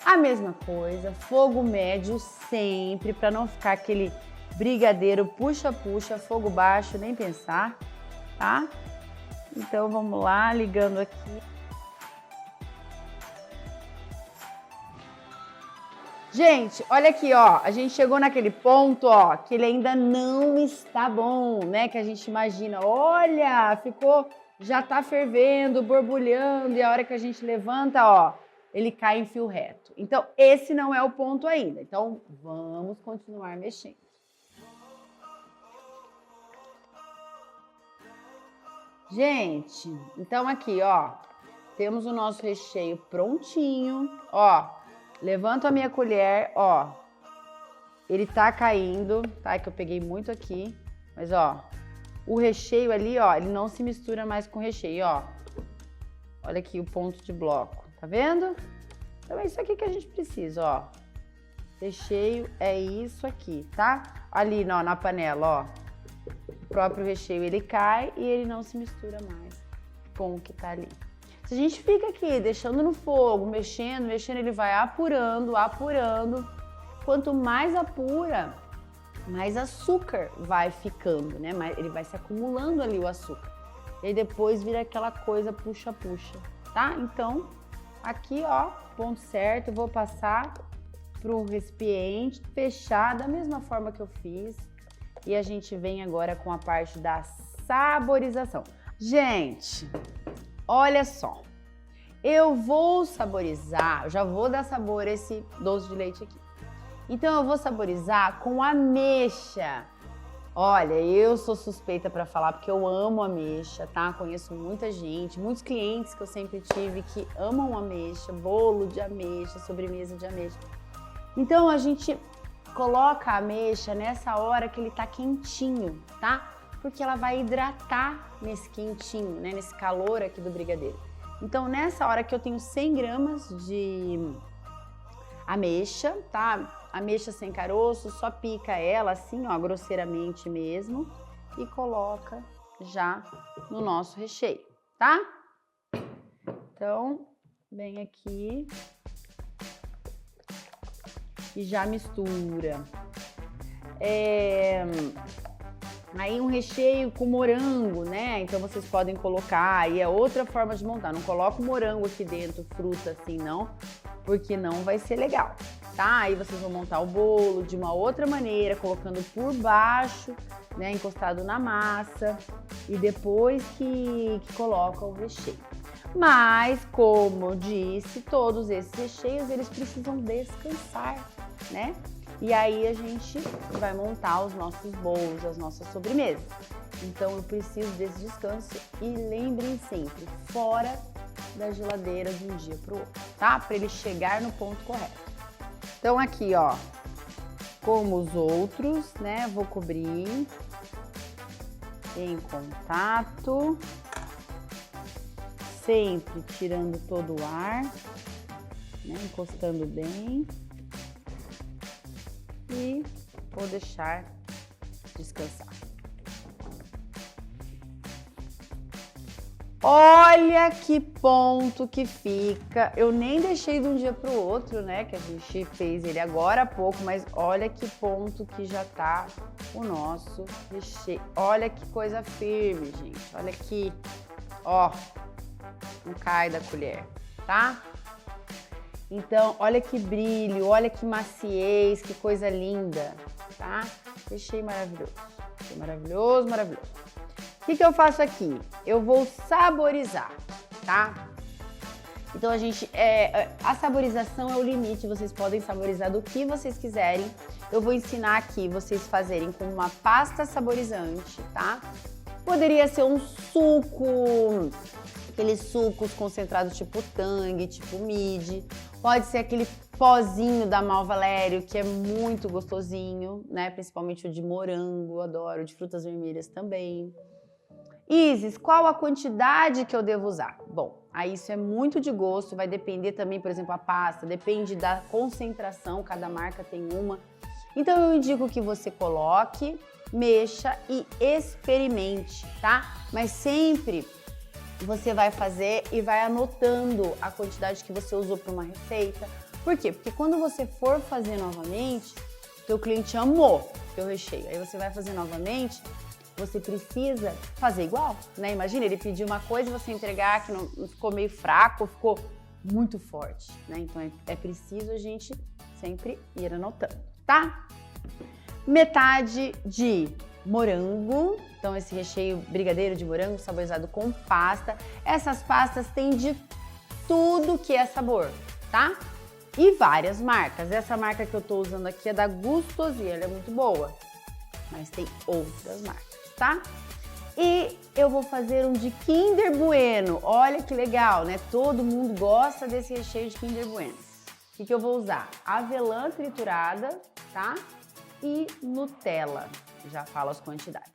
a mesma coisa, fogo médio sempre, para não ficar aquele brigadeiro puxa-puxa, fogo baixo, nem pensar, tá? Então, vamos lá, ligando aqui. Gente, olha aqui, ó, a gente chegou naquele ponto, ó, que ele ainda não está bom, né? Que a gente imagina, olha, ficou, já tá fervendo, borbulhando, e a hora que a gente levanta, ó, ele cai em fio reto. Então, esse não é o ponto ainda. Então, vamos continuar mexendo. Gente, então aqui, ó, temos o nosso recheio prontinho, ó. Levanto a minha colher, ó, ele tá caindo, tá? É que eu peguei muito aqui, mas ó, o recheio ali, ó, ele não se mistura mais com o recheio, ó. Olha aqui o ponto de bloco, tá vendo? Então é isso aqui que a gente precisa, ó. Recheio é isso aqui, tá? Ali, ó, na panela, ó, o próprio recheio ele cai e ele não se mistura mais com o que tá ali. Se a gente fica aqui deixando no fogo, mexendo, ele vai apurando, apurando. Quanto mais apura, mais açúcar vai ficando, né? Ele vai se acumulando ali o açúcar. E aí depois vira aquela coisa puxa-puxa, tá? Então, aqui, ó, ponto certo, eu vou passar pro recipiente, fechar da mesma forma que eu fiz. E a gente vem agora com a parte da saborização. Gente, olha só, eu vou saborizar, já vou dar sabor a esse doce de leite aqui. Então eu vou saborizar com ameixa. Olha, eu sou suspeita para falar porque eu amo ameixa, tá? Conheço muita gente, muitos clientes que eu sempre tive que amam ameixa, bolo de ameixa, sobremesa de ameixa. Então a gente coloca a ameixa nessa hora que ele tá quentinho, tá? Porque ela vai hidratar nesse quentinho, né? Nesse calor aqui do brigadeiro. Então, nessa hora que eu tenho 100 gramas de ameixa, tá? Ameixa sem caroço, só pica ela assim, ó, grosseiramente mesmo. E coloca já no nosso recheio, tá? Então, vem aqui e já mistura. Aí um recheio com morango, né? Então vocês podem colocar, aí é outra forma de montar. Não coloca o morango aqui dentro, fruta assim não, porque não vai ser legal, tá? Aí vocês vão montar o bolo de uma outra maneira, colocando por baixo, né? Encostado na massa e depois que coloca o recheio. Mas, como eu disse, todos esses recheios, eles precisam descansar, né? E aí a gente vai montar os nossos bolos, as nossas sobremesas. Então eu preciso desse descanso e lembrem sempre, fora da geladeira de um dia para o outro, tá? Para ele chegar no ponto correto. Então aqui, ó, como os outros, né? Vou cobrir em contato, sempre tirando todo o ar, né? Encostando bem. E vou deixar descansar. Olha que ponto que fica. Eu nem deixei de um dia para o outro, né? Que a gente fez ele agora há pouco, mas olha que ponto que já tá o nosso recheio. Olha que coisa firme, gente. Olha aqui, ó, não cai da colher, tá? Então, olha que brilho, olha que maciez, que coisa linda, tá? Recheio maravilhoso, maravilhoso, maravilhoso. O que eu faço aqui? Eu vou saborizar, tá? Então, a saborização é o limite, vocês podem saborizar do que vocês quiserem. Eu vou ensinar aqui vocês fazerem com uma pasta saborizante, tá? Poderia ser um suco, aqueles sucos concentrados tipo Tang, tipo Midi. Pode ser aquele pozinho da Malvalério, que é muito gostosinho, né? Principalmente o de morango, eu adoro, o de frutas vermelhas também. Isis, qual a quantidade que eu devo usar? Bom, aí isso é muito de gosto, vai depender também, por exemplo, a pasta, depende da concentração, cada marca tem uma. Então eu indico que você coloque, mexa e experimente, tá? Mas sempre você vai fazer e vai anotando a quantidade que você usou para uma receita. Por quê? Porque quando você for fazer novamente, teu cliente amou teu recheio, aí você vai fazer novamente, você precisa fazer igual, né? Imagina, ele pediu uma coisa e você entregar que não ficou meio fraco, ficou muito forte, né? Então é preciso a gente sempre ir anotando, tá? Metade de morango, então esse recheio brigadeiro de morango saborizado com pasta. Essas pastas têm de tudo que é sabor, tá? E várias marcas. Essa marca que eu tô usando aqui é da Gustosi, ela é muito boa, mas tem outras marcas, tá? E eu vou fazer um de Kinder Bueno. Olha que legal, né? Todo mundo gosta desse recheio de Kinder Bueno. O que eu vou usar? Avelã triturada, tá? E Nutella. Já falo as quantidades.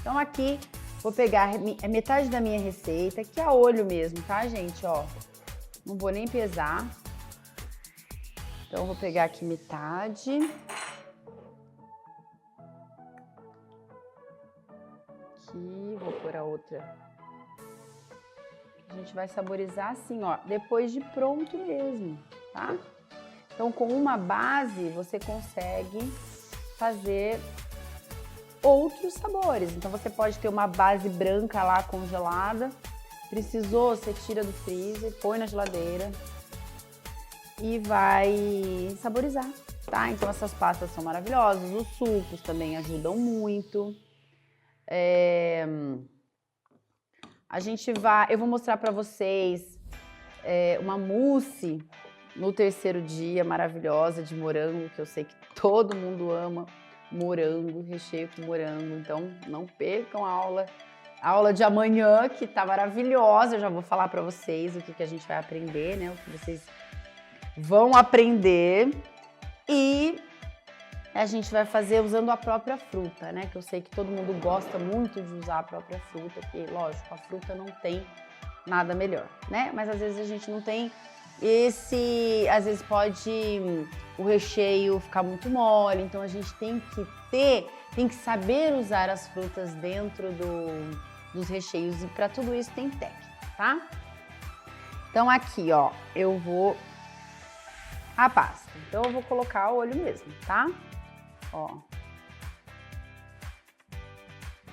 Então aqui vou pegar metade da minha receita, que é a olho mesmo, tá, gente? Ó, não vou nem pesar. Então eu vou pegar aqui metade. Aqui, vou pôr a outra. A gente vai saborizar assim, ó, depois de pronto mesmo, tá? Então com uma base você consegue fazer outros sabores. Então você pode ter uma base branca lá congelada, precisou, você tira do freezer, põe na geladeira e vai saborizar, tá? Então essas pastas são maravilhosas, os sucos também ajudam muito. Eu vou mostrar para vocês uma mousse no terceiro dia maravilhosa de morango, que eu sei que todo mundo ama morango, recheio com morango, então não percam a aula de amanhã, que tá maravilhosa. Eu já vou falar para vocês o que a gente vai aprender, né? O que vocês vão aprender. E a gente vai fazer usando a própria fruta, né? Que eu sei que todo mundo gosta muito de usar a própria fruta, porque, lógico, a fruta não tem nada melhor, né? Mas às vezes a gente não tem às vezes pode o recheio ficar muito mole, então a gente tem que saber usar as frutas dentro dos recheios, e para tudo isso tem técnica, tá? Então aqui, ó, eu vou a pasta. Então eu vou colocar o olho mesmo, tá? Ó.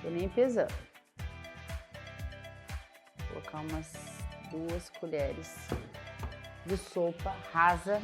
Tô nem pesando. Vou colocar umas 2 colheres de sopa rasa.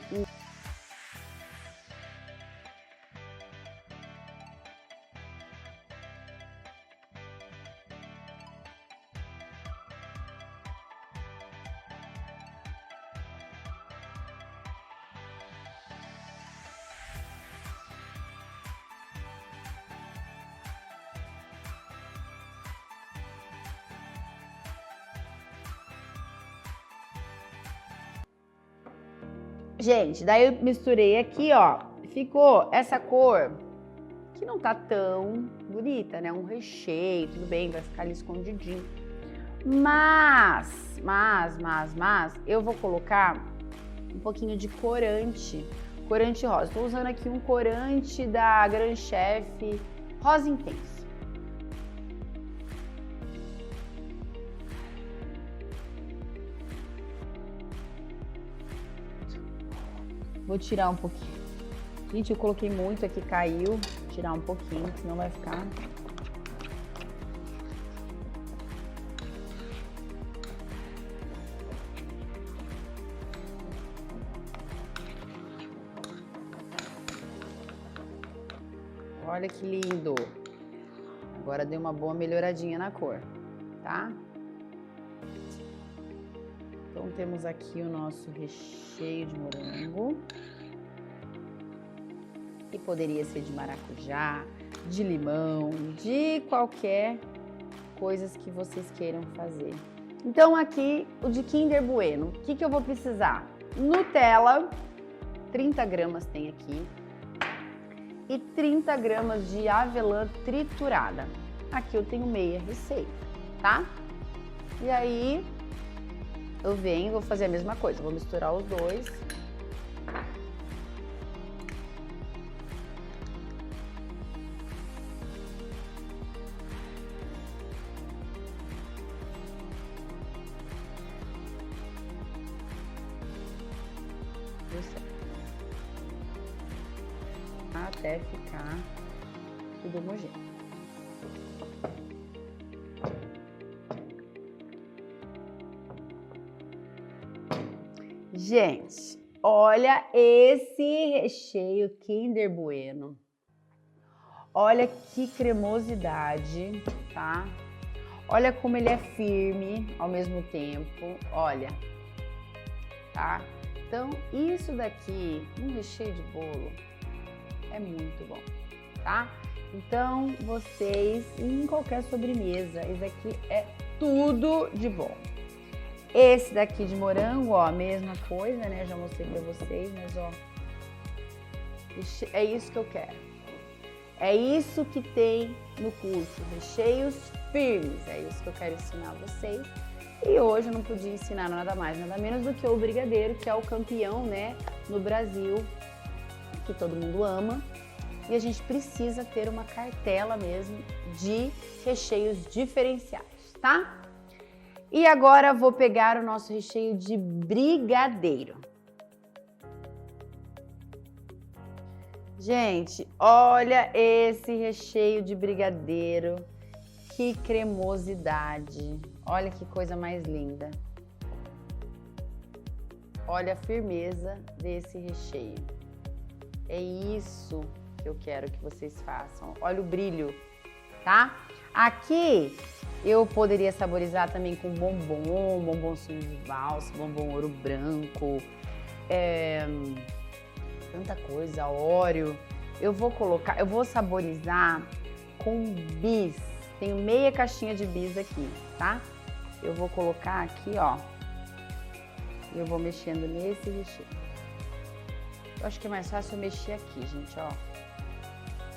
Gente, daí eu misturei aqui, ó, ficou essa cor que não tá tão bonita, né? Um recheio, tudo bem, vai ficar ali escondidinho. Mas, eu vou colocar um pouquinho de corante rosa. Tô usando aqui um corante da Grand Chef Rosa Intenso. Vou tirar um pouquinho. Gente, eu coloquei muito aqui, caiu. Vou tirar um pouquinho, senão vai ficar... Olha que lindo. Agora deu uma boa melhoradinha na cor, tá? Então temos aqui o nosso recheio de morango, que poderia ser de maracujá, de limão, de qualquer coisas que vocês queiram fazer. Então aqui o de Kinder Bueno, o que eu vou precisar? Nutella 30 gramas tem aqui. E 30 gramas de avelã triturada. Aqui eu tenho meia receita, tá? E aí eu venho, vou fazer a mesma coisa, vou misturar os dois. Até ficar tudo homogêneo. Gente, olha esse recheio Kinder Bueno. Olha que cremosidade, tá? Olha como ele é firme ao mesmo tempo, olha, tá? Então, isso daqui, um recheio de bolo, é muito bom, tá? Então, vocês, em qualquer sobremesa, esse aqui é tudo de bom. Esse daqui de morango, ó, a mesma coisa, né? Já mostrei pra vocês, mas ó, é isso que eu quero. É isso que tem no curso, recheios firmes, é isso que eu quero ensinar a vocês. E hoje eu não podia ensinar nada mais, nada menos do que o brigadeiro, que é o campeão, né, no Brasil, que todo mundo ama. E a gente precisa ter uma cartela mesmo de recheios diferenciais, tá? E agora vou pegar o nosso recheio de brigadeiro. Gente, olha esse recheio de brigadeiro, que cremosidade, olha que coisa mais linda. Olha a firmeza desse recheio, é isso que eu quero que vocês façam, olha o brilho, tá? Aqui eu poderia saborizar também com bombonzinho de valsa, bombom ouro branco, tanta coisa, Oreo. Eu vou saborizar com bis. Tenho meia caixinha de bis aqui, tá? Eu vou colocar aqui, ó. E eu vou mexendo nesse recheio. Eu acho que é mais fácil eu mexer aqui, gente, ó.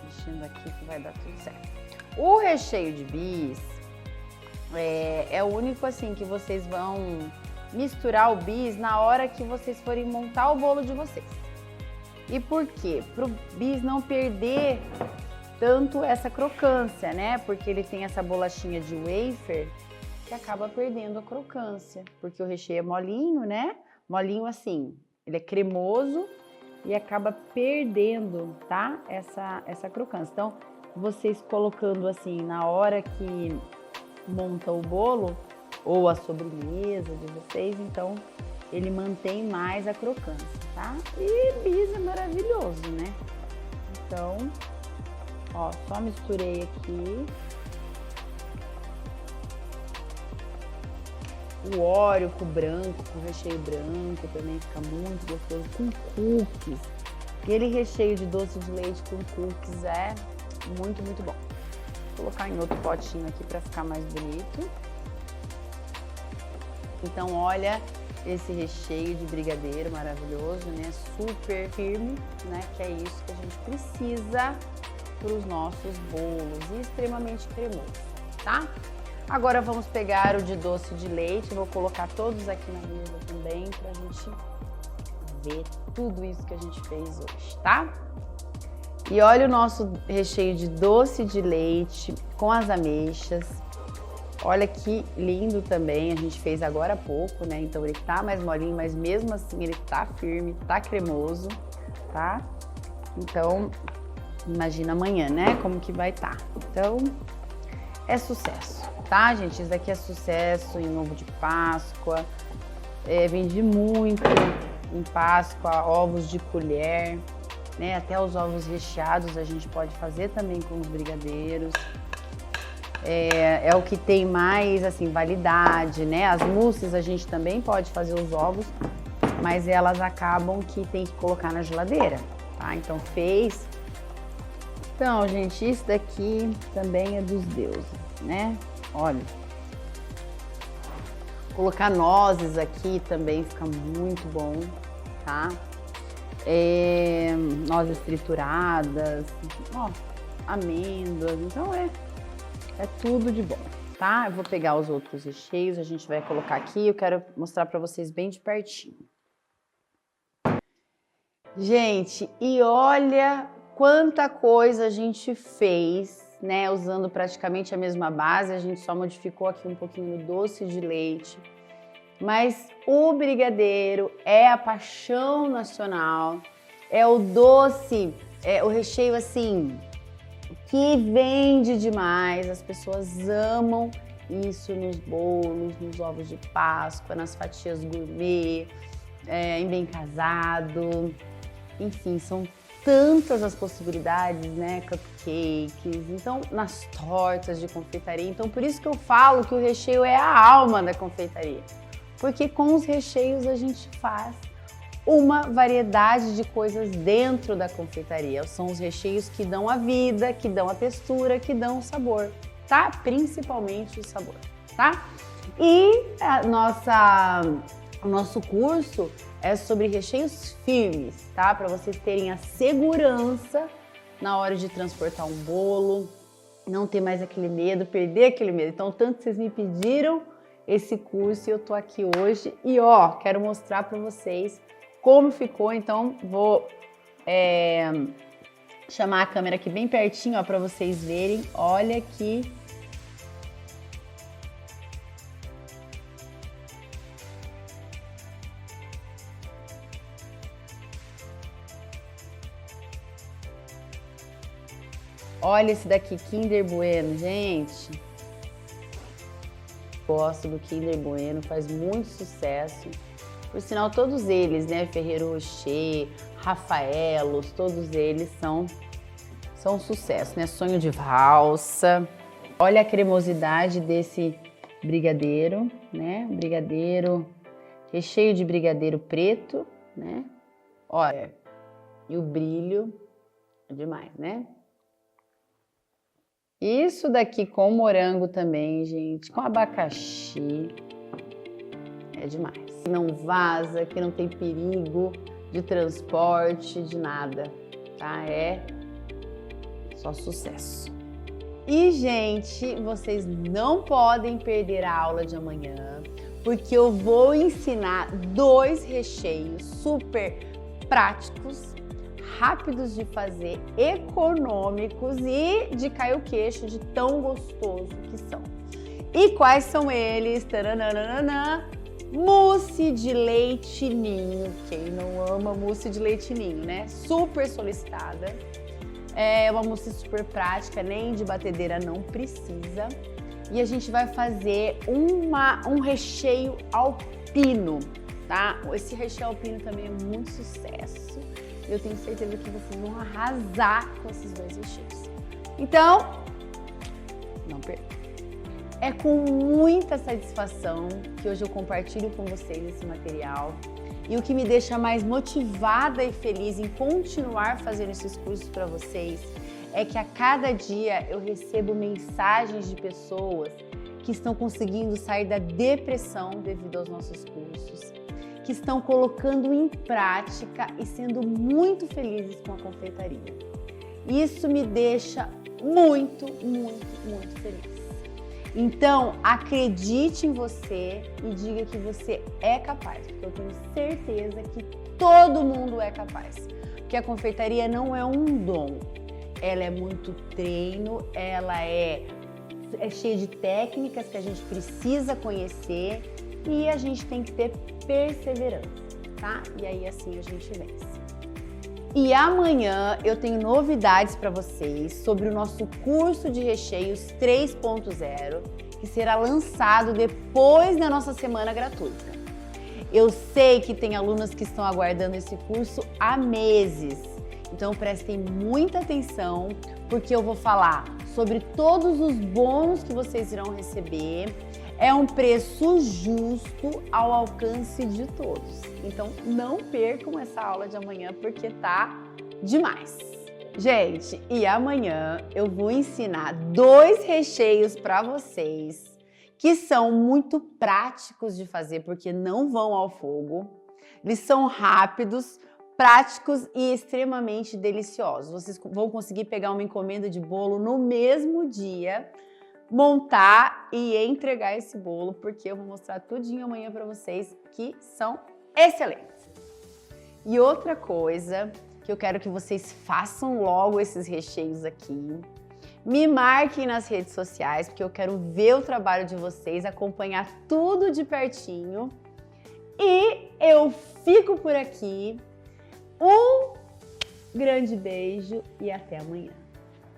Mexendo aqui que vai dar tudo certo. O recheio de bis é o único, assim, que vocês vão misturar o bis na hora que vocês forem montar o bolo de vocês. E por quê? Para o bis não perder tanto essa crocância, né? Porque ele tem essa bolachinha de wafer que acaba perdendo a crocância. Porque o recheio é molinho, né? Molinho assim, ele é cremoso e acaba perdendo, tá? Essa crocância. Então, vocês colocando assim na hora que monta o bolo ou a sobremesa de vocês, então ele mantém mais a crocância, tá? E bis é maravilhoso, né? Então, ó, só misturei aqui. O Oreo com branco, com recheio branco, também fica muito gostoso. Com cookies. Aquele recheio de doce de leite com cookies é muito, muito bom. Vou colocar em outro potinho aqui para ficar mais bonito. Então, olha esse recheio de brigadeiro maravilhoso, né? Super firme, né? Que é isso que a gente precisa para os nossos bolos e extremamente cremoso, tá? Agora vamos pegar o de doce de leite, vou colocar todos aqui na mesa também pra gente ver tudo isso que a gente fez hoje, tá? E olha o nosso recheio de doce de leite com as ameixas. Olha que lindo também, a gente fez agora há pouco, né? Então ele tá mais molinho, mas mesmo assim ele tá firme, tá cremoso, tá? Então, imagina amanhã, né? Como que vai estar. Então, é sucesso, tá, gente? Isso daqui é sucesso em ovo de Páscoa. Vendi muito em Páscoa, ovos de colher, né? Até os ovos recheados a gente pode fazer também com os brigadeiros. É o que tem mais, assim, validade, né? As mousses a gente também pode fazer os ovos, mas elas acabam que tem que colocar na geladeira, tá? Então, fez. Então, gente, isso daqui também é dos deuses, né? Olha. Colocar nozes aqui também fica muito bom, tá? nozes trituradas, ó, amêndoas, então é tudo de bom, tá? Eu vou pegar os outros recheios, a gente vai colocar aqui, eu quero mostrar para vocês bem de pertinho. Gente, e olha quanta coisa a gente fez, né? Usando praticamente a mesma base, a gente só modificou aqui um pouquinho no doce de leite. Mas o brigadeiro é a paixão nacional, é o doce, é o recheio assim que vende demais, as pessoas amam isso nos bolos, nos ovos de Páscoa, nas fatias gourmet, em bem casado, enfim, são tantas as possibilidades, né? Cupcakes, então nas tortas de confeitaria, então por isso que eu falo que o recheio é a alma da confeitaria, porque com os recheios a gente faz uma variedade de coisas dentro da confeitaria. São os recheios que dão a vida, que dão a textura, que dão o sabor, tá? Principalmente o sabor, tá? E o nosso curso é sobre recheios firmes, tá? Para vocês terem a segurança na hora de transportar um bolo, não ter mais aquele medo, perder aquele medo. Então, tanto vocês me pediram esse curso e eu tô aqui hoje e ó, quero mostrar para vocês como ficou, então vou chamar a câmera aqui bem pertinho, ó, para vocês verem. Olha aqui. Olha esse daqui, Kinder Bueno, gente. Gosto do Kinder Bueno, faz muito sucesso. Por sinal, todos eles, né, Ferrero Rocher, Rafaelos, todos eles são um sucesso, né? Sonho de valsa. Olha a cremosidade desse brigadeiro, né? Brigadeiro, recheio de brigadeiro preto, né? Olha, e o brilho é demais, né? Isso daqui com morango também, gente, com abacaxi, é demais. Que não vaza, que não tem perigo de transporte, de nada, tá? É só sucesso. E, gente, vocês não podem perder a aula de amanhã, porque eu vou ensinar 2 recheios super práticos, rápidos de fazer, econômicos e de cair o queixo de tão gostoso que são. E quais são eles? Taranana, mousse de leite ninho. Quem não ama mousse de leite ninho, né? Super solicitada. É uma mousse super prática, nem de batedeira não precisa. E a gente vai fazer um recheio alpino, tá? Esse recheio alpino também é muito sucesso. Eu tenho certeza que vocês vão arrasar com esses 2 recheios. Então, não perca. É com muita satisfação que hoje eu compartilho com vocês esse material. E o que me deixa mais motivada e feliz em continuar fazendo esses cursos para vocês é que a cada dia eu recebo mensagens de pessoas que estão conseguindo sair da depressão devido aos nossos cursos, que estão colocando em prática e sendo muito felizes com a confeitaria. Isso me deixa muito, muito, muito feliz. Então, acredite em você e diga que você é capaz, porque eu tenho certeza que todo mundo é capaz. Porque a confeitaria não é um dom, ela é muito treino, ela é cheia de técnicas que a gente precisa conhecer e a gente tem que ter perseverança, tá? E aí assim a gente vence. E amanhã eu tenho novidades para vocês sobre o nosso curso de recheios 3.0, que será lançado depois da nossa semana gratuita. Eu sei que tem alunas que estão aguardando esse curso há meses, então prestem muita atenção, porque eu vou falar sobre todos os bônus que vocês irão receber. É um preço justo ao alcance de todos. Então não percam essa aula de amanhã porque tá demais. Gente, e amanhã eu vou ensinar 2 recheios para vocês que são muito práticos de fazer porque não vão ao fogo. Eles são rápidos, práticos e extremamente deliciosos. Vocês vão conseguir pegar uma encomenda de bolo no mesmo dia, montar e entregar esse bolo, porque eu vou mostrar tudinho amanhã para vocês que são excelentes. E outra coisa que eu quero que vocês façam logo esses recheios aqui. Me marquem nas redes sociais, porque eu quero ver o trabalho de vocês, acompanhar tudo de pertinho. E eu fico por aqui. Um grande beijo e até amanhã.